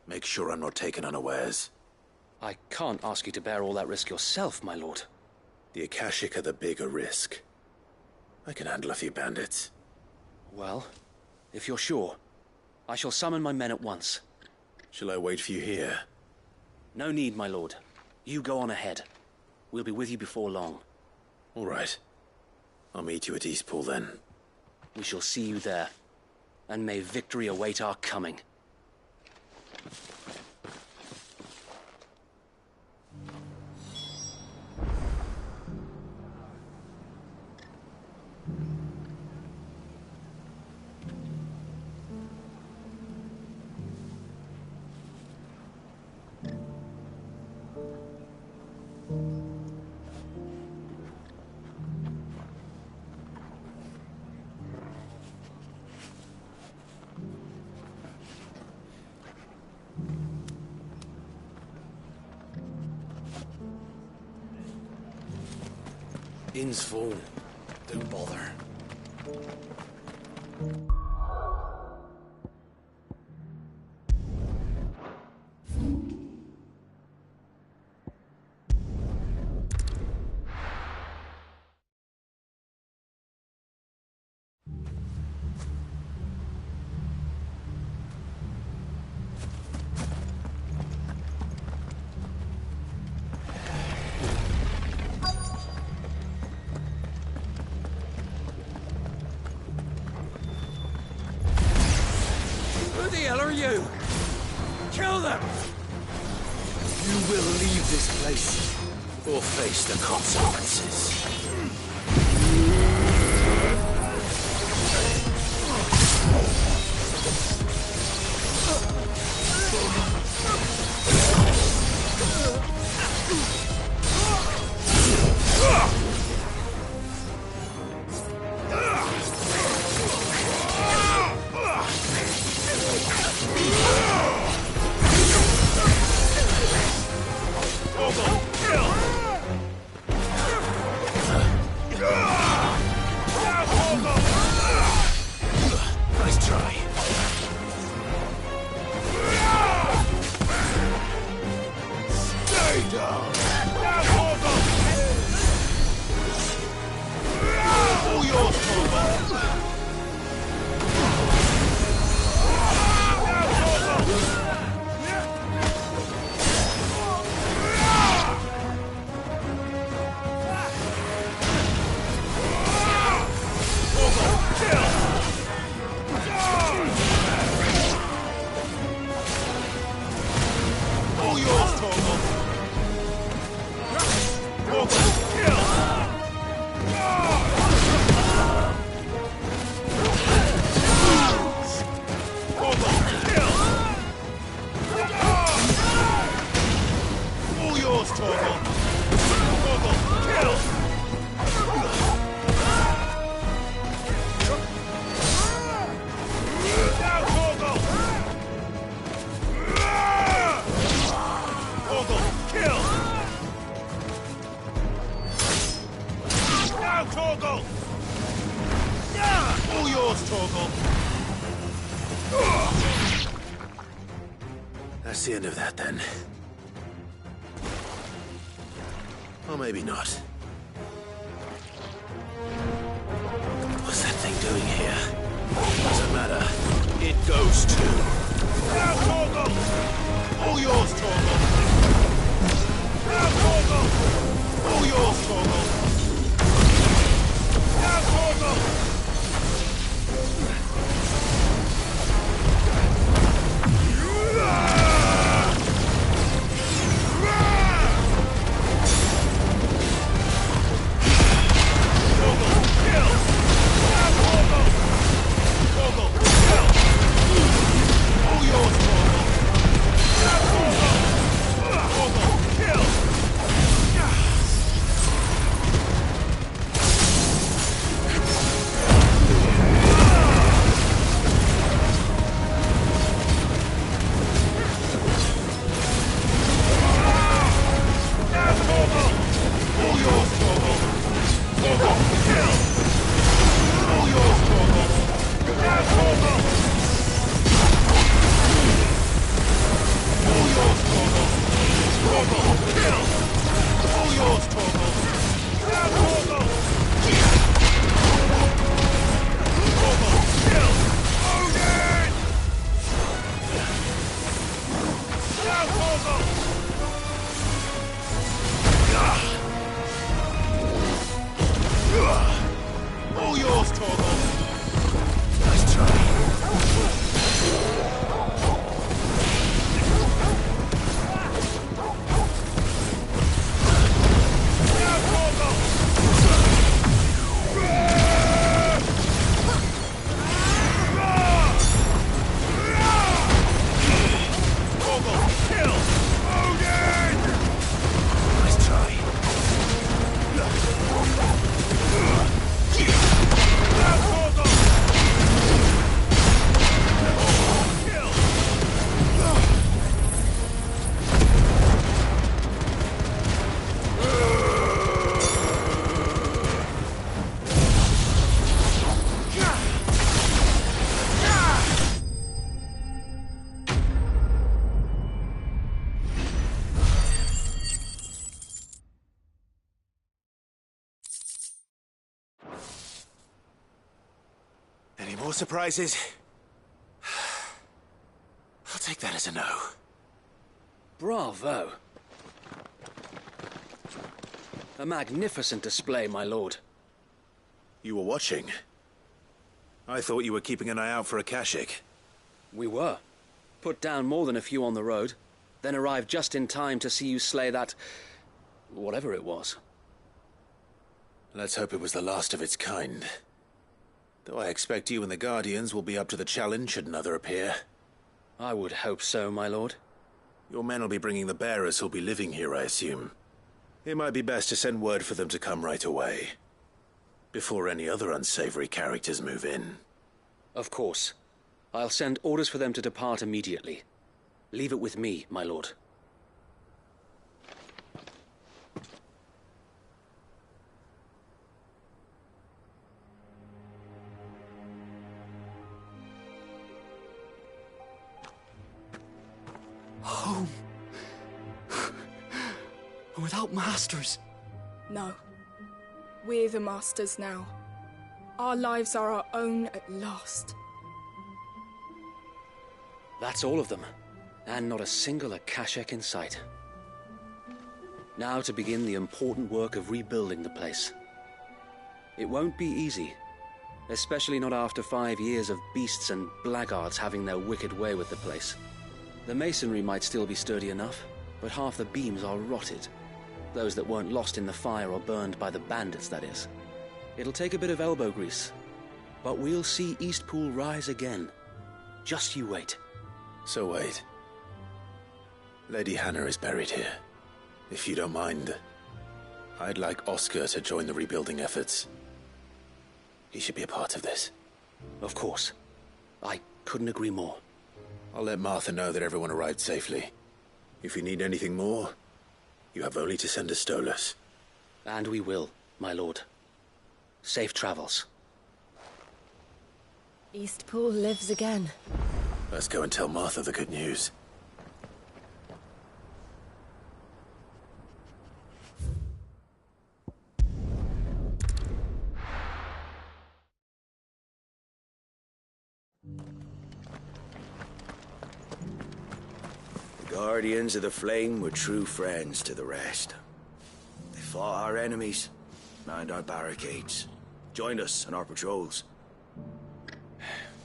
Make sure I'm not taken unawares. I can't ask you to bear all that risk yourself, my lord. The Akashic are the bigger risk. I can handle a few bandits. Well, if you're sure, I shall summon my men at once. Shall I wait for you here? No need, my lord. You go on ahead. We'll be with you before long. All right. I'll meet you at Eastpool then. We shall see you there. And may victory await our coming. Inn's full. Don't bother. Who the hell are you? Kill them! You will leave this place or face the consequences. Nice try. Stay down. All yours, Torgo. That's the end of that, then. Or maybe not. What's that thing doing here? Doesn't matter. It goes too. Now, Torgo! All yours, Torgo! Now, Torgo! All yours, Torgo! Now, Torgo! Kill! All yours, Torgal! Now, Torgal! Torgal, kill! Odin! Now, Torgal! All yours, Torgal! Nice try. Any more surprises? I'll take that as a no. Bravo. A magnificent display, my lord. You were watching. I thought you were keeping an eye out for a Kashik. We were. Put down more than a few on the road, then arrived just in time to see you slay that... whatever it was. Let's hope it was the last of its kind. Though I expect you and the Guardians will be up to the challenge should another appear. I would hope so, my lord. Your men will be bringing the bearers who'll be living here, I assume. It might be best to send word for them to come right away, before any other unsavory characters move in. Of course. I'll send orders for them to depart immediately. Leave it with me, my lord. Home. Without masters. No. We're the masters now. Our lives are our own at last. That's all of them. And not a single Akashek in sight. Now to begin the important work of rebuilding the place. It won't be easy. Especially not after 5 years of beasts and blackguards having their wicked way with the place. The masonry might still be sturdy enough, but half the beams are rotted. Those that weren't lost in the fire or burned by the bandits, that is. It'll take a bit of elbow grease, but we'll see Eastpool rise again. Just you wait. So wait. Lady Hannah is buried here. If you don't mind, I'd like Oscar to join the rebuilding efforts. He should be a part of this. Of course. I couldn't agree more. I'll let Martha know that everyone arrived safely. If you need anything more, you have only to send a Stolas. And we will, my lord. Safe travels. Eastpool lives again. Let's go and tell Martha the good news. The Guardians of the Flame were true friends to the rest. They fought our enemies, manned our barricades, joined us on our patrols.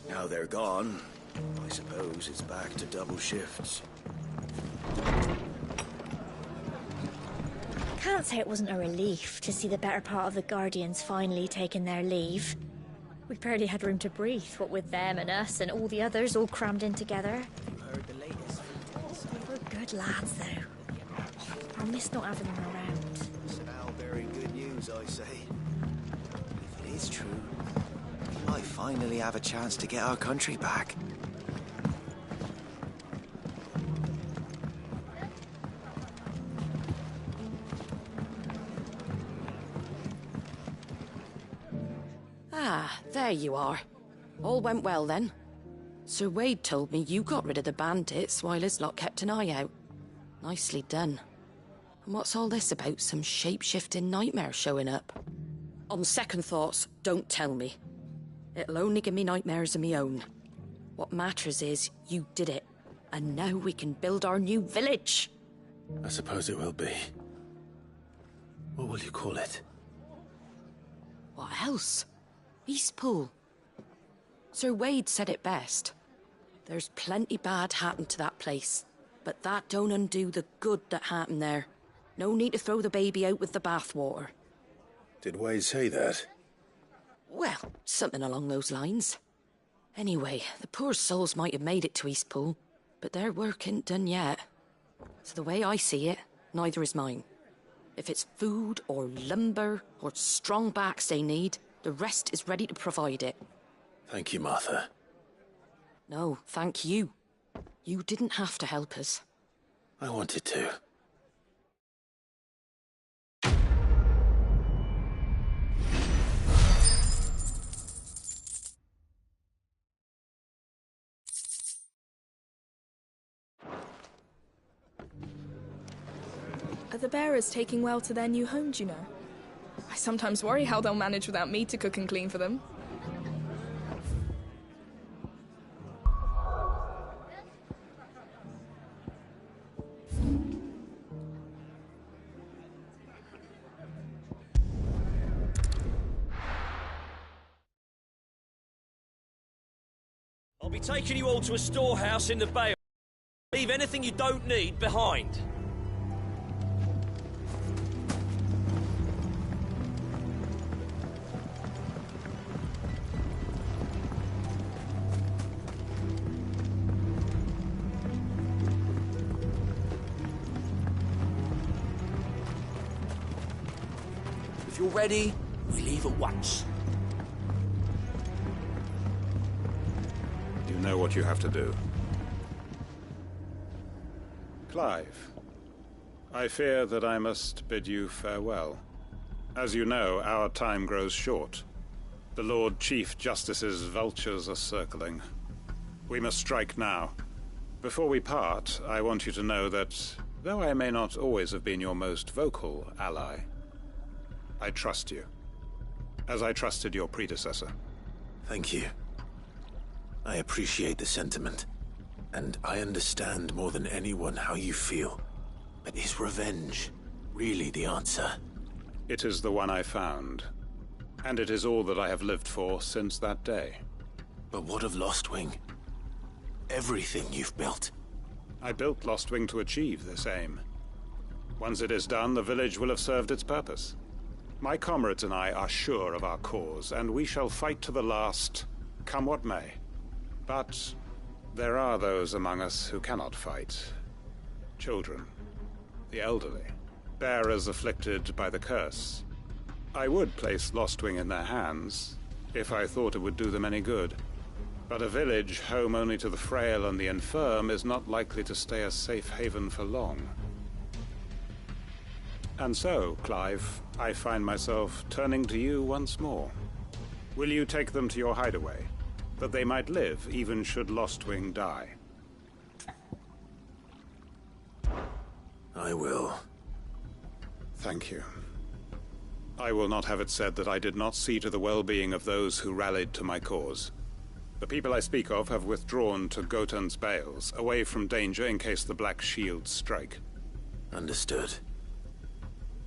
Now they're gone, I suppose it's back to double shifts. Can't say it wasn't a relief to see the better part of the Guardians finally taking their leave. We barely had room to breathe, what with them and us and all the others all crammed in together. They were good lads, though. I miss not having them around. It's now very good news, I say. If it is true, we might finally have a chance to get our country back. Ah, there you are. All went well then. Sir Wade told me you got rid of the bandits while his lot kept an eye out. Nicely done. And what's all this about some shape-shifting nightmare showing up? On second thoughts, don't tell me. It'll only give me nightmares of me own. What matters is you did it, and now we can build our new village. I suppose it will be. What will you call it? What else? Eastpool. Sir Wade said it best. There's plenty bad happened to that place, but that don't undo the good that happened there. No need to throw the baby out with the bathwater. Did Wade say that? Well, something along those lines. Anyway, the poor souls might have made it to Eastpool, but their work ain't done yet. So the way I see it, neither is mine. If it's food or lumber or strong backs they need, the rest is ready to provide it. Thank you, Martha. No, thank you. You didn't have to help us. I wanted to. Are the bearers taking well to their new home, do you know? I sometimes worry how they'll manage without me to cook and clean for them. I'll be taking you all to a storehouse in the bay. Leave anything you don't need behind. If you're ready, we leave at once. You know what you have to do. Clive, I fear that I must bid you farewell. As you know, our time grows short. The Lord Chief Justice's vultures are circling. We must strike now. Before we part, I want you to know that, though I may not always have been your most vocal ally, I trust you, as I trusted your predecessor. Thank you. I appreciate the sentiment, and I understand more than anyone how you feel. But is revenge really the answer? It is the one I found, and it is all that I have lived for since that day. But what of Lostwing? Everything you've built. I built Lostwing to achieve this aim. Once it is done, the village will have served its purpose. My comrades and I are sure of our cause, and we shall fight to the last, come what may. But there are those among us who cannot fight. Children, the elderly, bearers afflicted by the curse. I would place Lostwing in their hands, if I thought it would do them any good. But a village home only to the frail and the infirm is not likely to stay a safe haven for long. And so, Clive, I find myself turning to you once more. Will you take them to your hideaway, that they might live even should Lostwing die? I will. Thank you. I will not have it said that I did not see to the well-being of those who rallied to my cause. The people I speak of have withdrawn to Gotan's Bales, away from danger in case the Black Shields strike. Understood.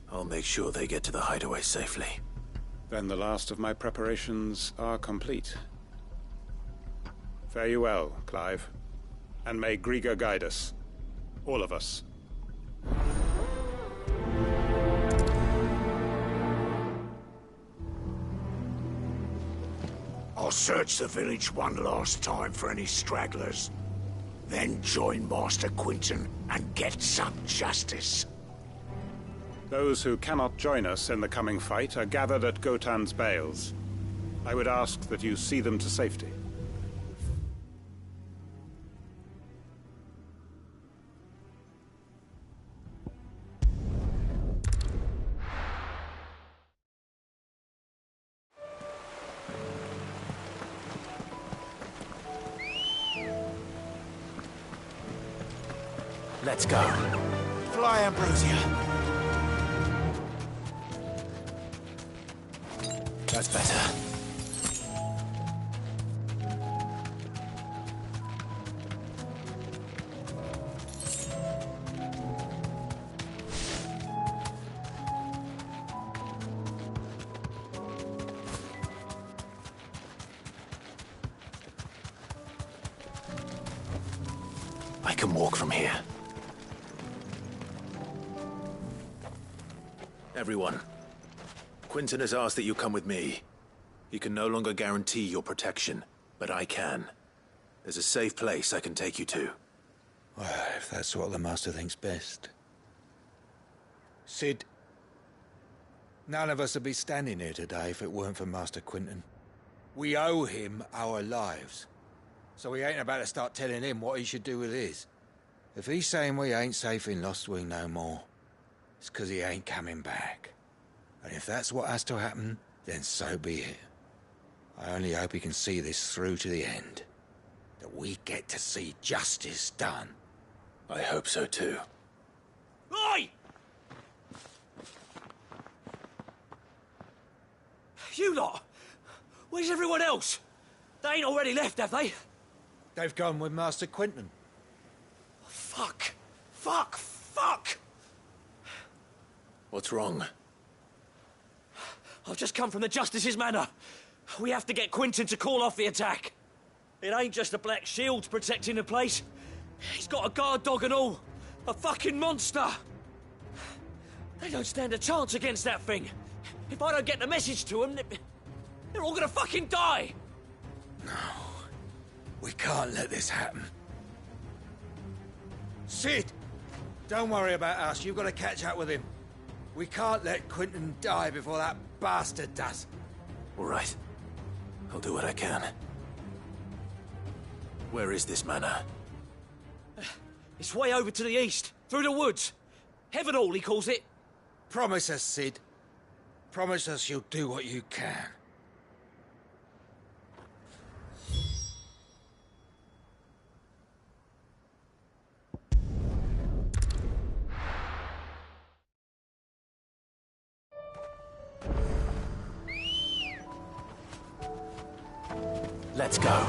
I'll make sure they get to the hideaway safely. Then the last of my preparations are complete. Fare you well, Clive. And may Griga guide us. All of us. I'll search the village one last time for any stragglers. Then join Master Quinton and get some justice. Those who cannot join us in the coming fight are gathered at Gotan's Bales. I would ask that you see them to safety. Let's go. Fly, Ambrosia. That's better. I can walk from here. Everyone, Quinton has asked that you come with me. He can no longer guarantee your protection, but I can. There's a safe place I can take you to. Well, if that's what the Master thinks best. Sid, none of us would be standing here today if it weren't for Master Quinton. We owe him our lives. So we ain't about to start telling him what he should do with his. If he's saying we ain't safe in Lost Wing no more, it's 'cause he ain't coming back. And if that's what has to happen, then so be it. I only hope he can see this through to the end. That we get to see justice done. I hope so too. Oi! You lot! Where's everyone else? They ain't already left, have they? They've gone with Master Quinton. Fuck! Fuck! Fuck! What's wrong? I've just come from the Justice's manor. We have to get Quinton to call off the attack. It ain't just the Black Shields protecting the place. He's got a guard dog and all. A fucking monster. They don't stand a chance against that thing. If I don't get the message to them, they're all gonna fucking die. No. We can't let this happen. Sid! Don't worry about us. You've got to catch up with him. We can't let Quinton die before that bastard does. All right. I'll do what I can. Where is this manor? It's way over to the east, through the woods. Heaven Hall, he calls it. Promise us, Sid. Promise us you'll do what you can. Let's go.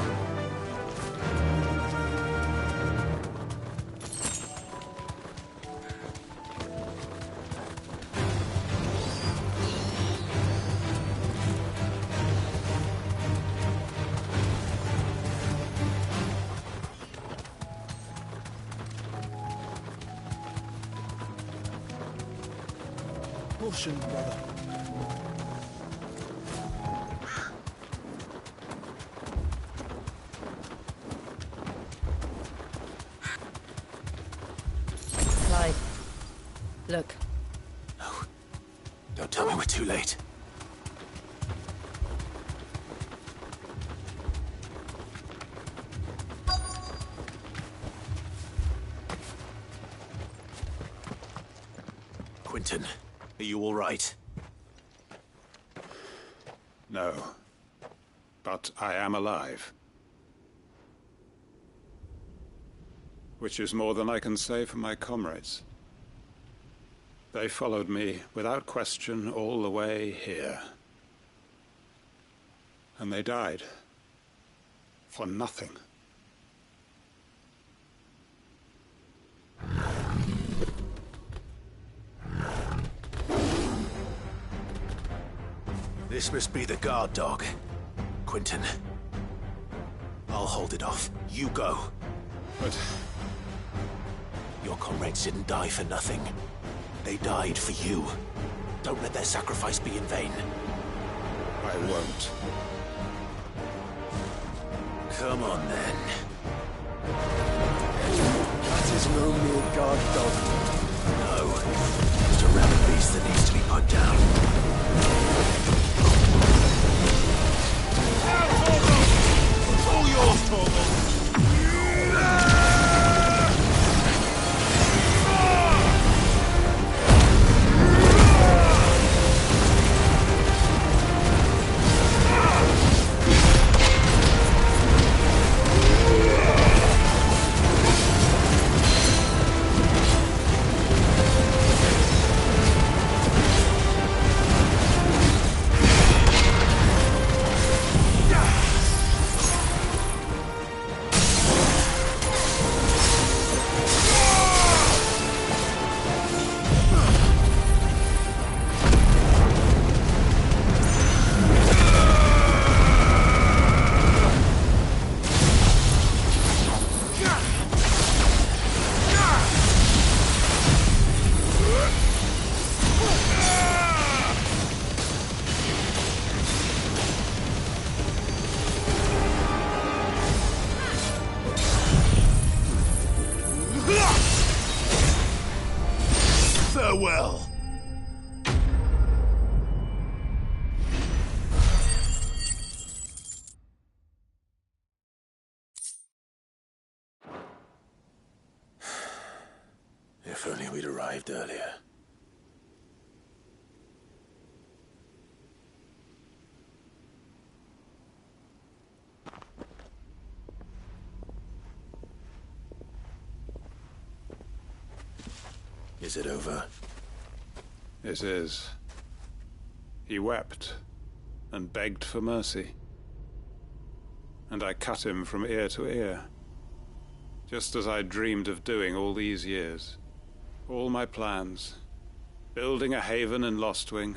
Caution, brother. Clive, look. No. Don't tell me we're too late. Quinton, are you all right? No. But I am alive. Which is more than I can say for my comrades. They followed me without question all the way here. And they died. For nothing. This must be the guard dog. Quinton. I'll hold it off. You go. But... your comrades didn't die for nothing. They died for you. Don't let their sacrifice be in vain. I won't. Come on, then. That is no mere guard dog. No. Just a rabid beast that needs to be put down. All yours, Torgal! arrived earlier. Is it over? It is. He wept and begged for mercy. And I cut him from ear to ear, just as I dreamed of doing all these years. All my plans, building a haven in Lostwing,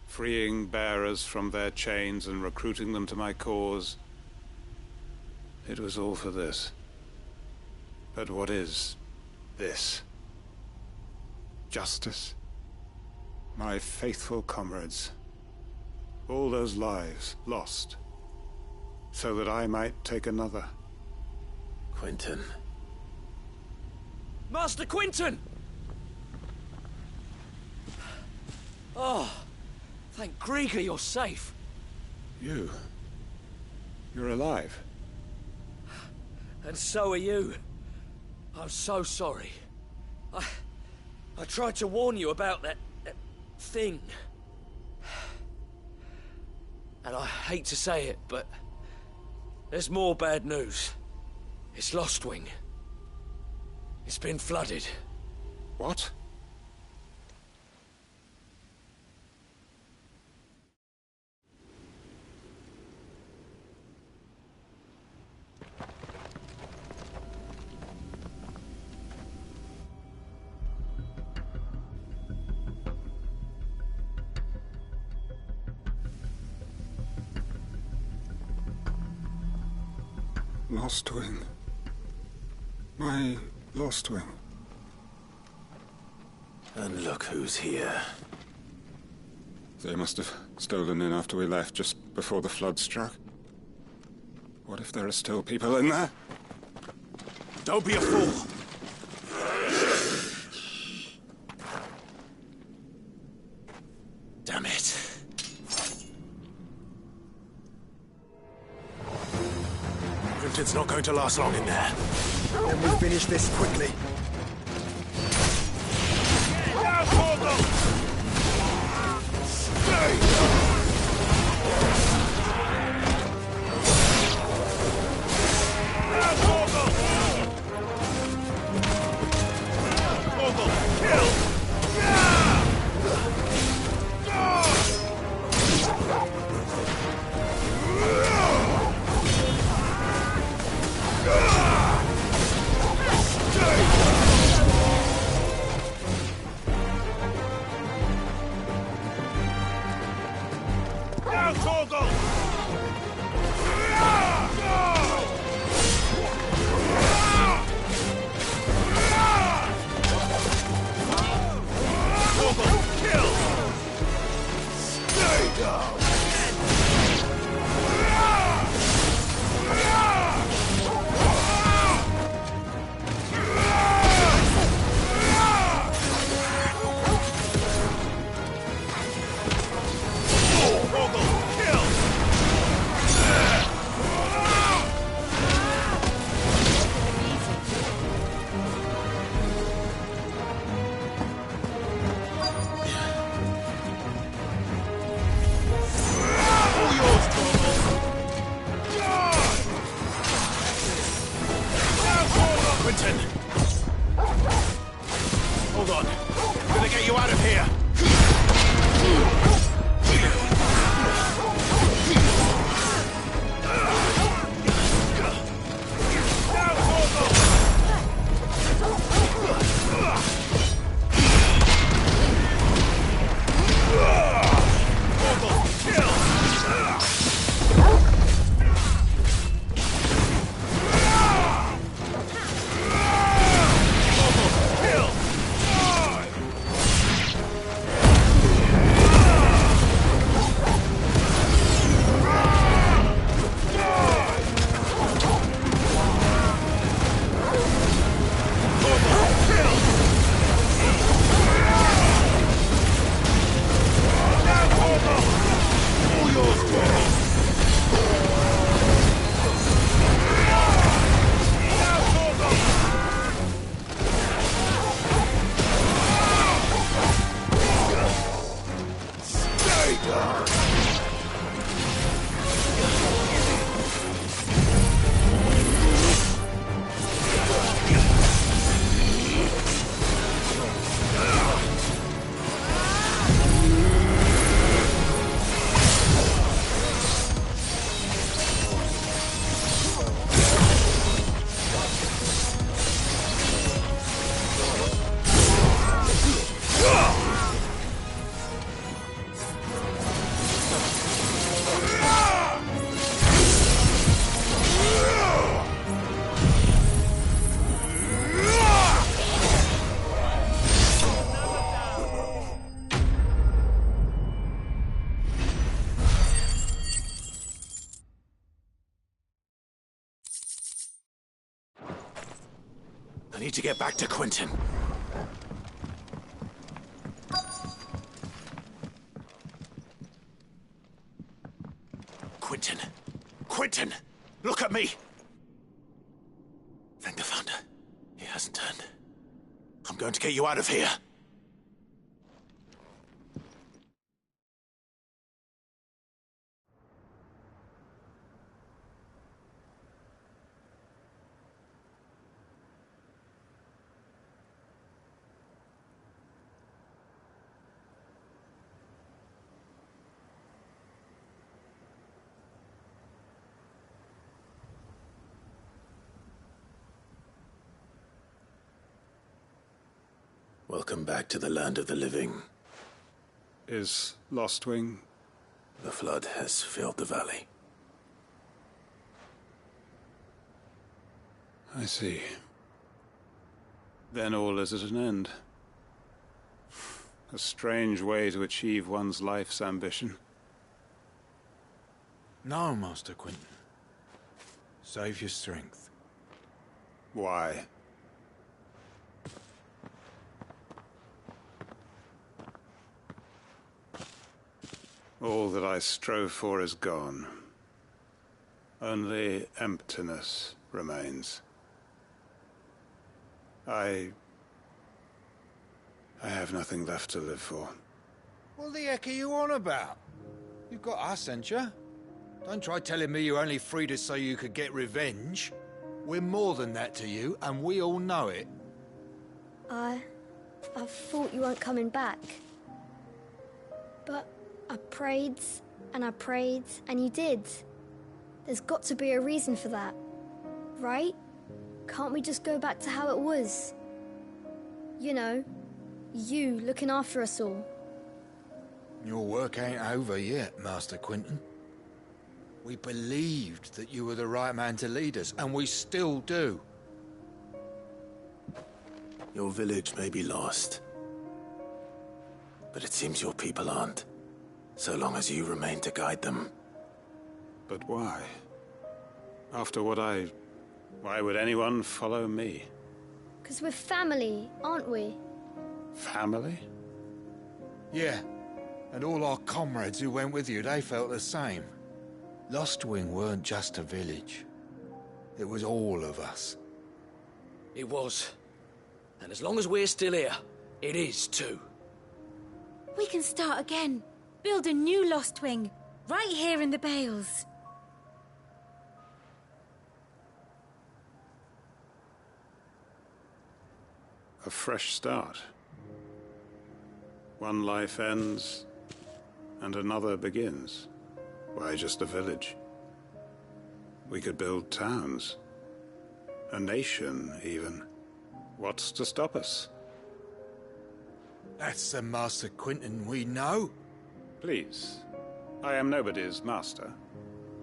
freeing bearers from their chains and recruiting them to my cause. It was all for this. But what is this? Justice? My faithful comrades. All those lives lost, so that I might take another. Quentin. Master Quentin! Oh, thank Grieger you're safe. You're alive. And so are you. I'm so sorry. I tried to warn you about that thing. And I hate to say it, but there's more bad news. It's Lostwing. It's been flooded. What? Lostwing. My Lostwing. And look who's here. They must have stolen in after we left, just before the flood struck. What if there are still people in there? Don't be a fool! Damn it. It's not going to last long in there. Then we finish this quickly. I need to get back to Quentin. Quentin! Quentin! Look at me! Thank the Thunder. He hasn't turned. I'm going to get you out of here. Welcome back to the land of the living. Is Lostwing? The flood has filled the valley. I see. Then all is at an end. A strange way to achieve one's life's ambition. No, Master Quentin. Save your strength. Why? All that I strove for is gone. Only emptiness remains. I have nothing left to live for. What the heck are you on about? You've got us, ain't you? Don't try telling me you only freed us so you could get revenge. We're more than that to you, and we all know it. I thought you weren't coming back. But I prayed, and you did. There's got to be a reason for that, right? Can't we just go back to how it was? You know, you looking after us all. Your work ain't over yet, Master Quentin. We believed that you were the right man to lead us, and we still do. Your village may be lost, but it seems your people aren't. So long as you remain to guide them. But why? After what why would anyone follow me? 'Cause we're family, aren't we? Family? Yeah. And all our comrades who went with you, they felt the same. Lostwing weren't just a village. It was all of us. It was. And as long as we're still here, it is too. We can start again. Build a new Lostwing, right here in the Bales. A fresh start. One life ends, and another begins. Why just a village? We could build towns. A nation, even. What's to stop us? That's the Master Quentin we know. Please. I am nobody's master.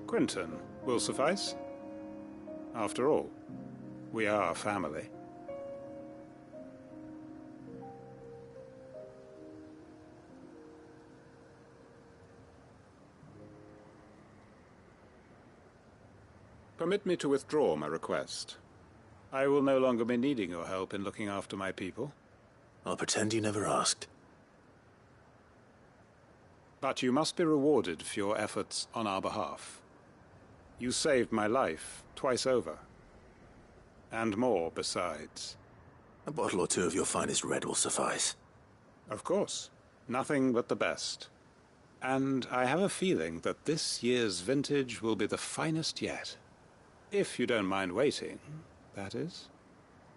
Quentin will suffice. After all, we are family. Permit me to withdraw my request. I will no longer be needing your help in looking after my people. I'll pretend you never asked. But you must be rewarded for your efforts on our behalf. You saved my life twice over. And more besides. A bottle or two of your finest red will suffice. Of course. Nothing but the best. And I have a feeling that this year's vintage will be the finest yet. If you don't mind waiting, that is.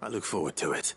I look forward to it.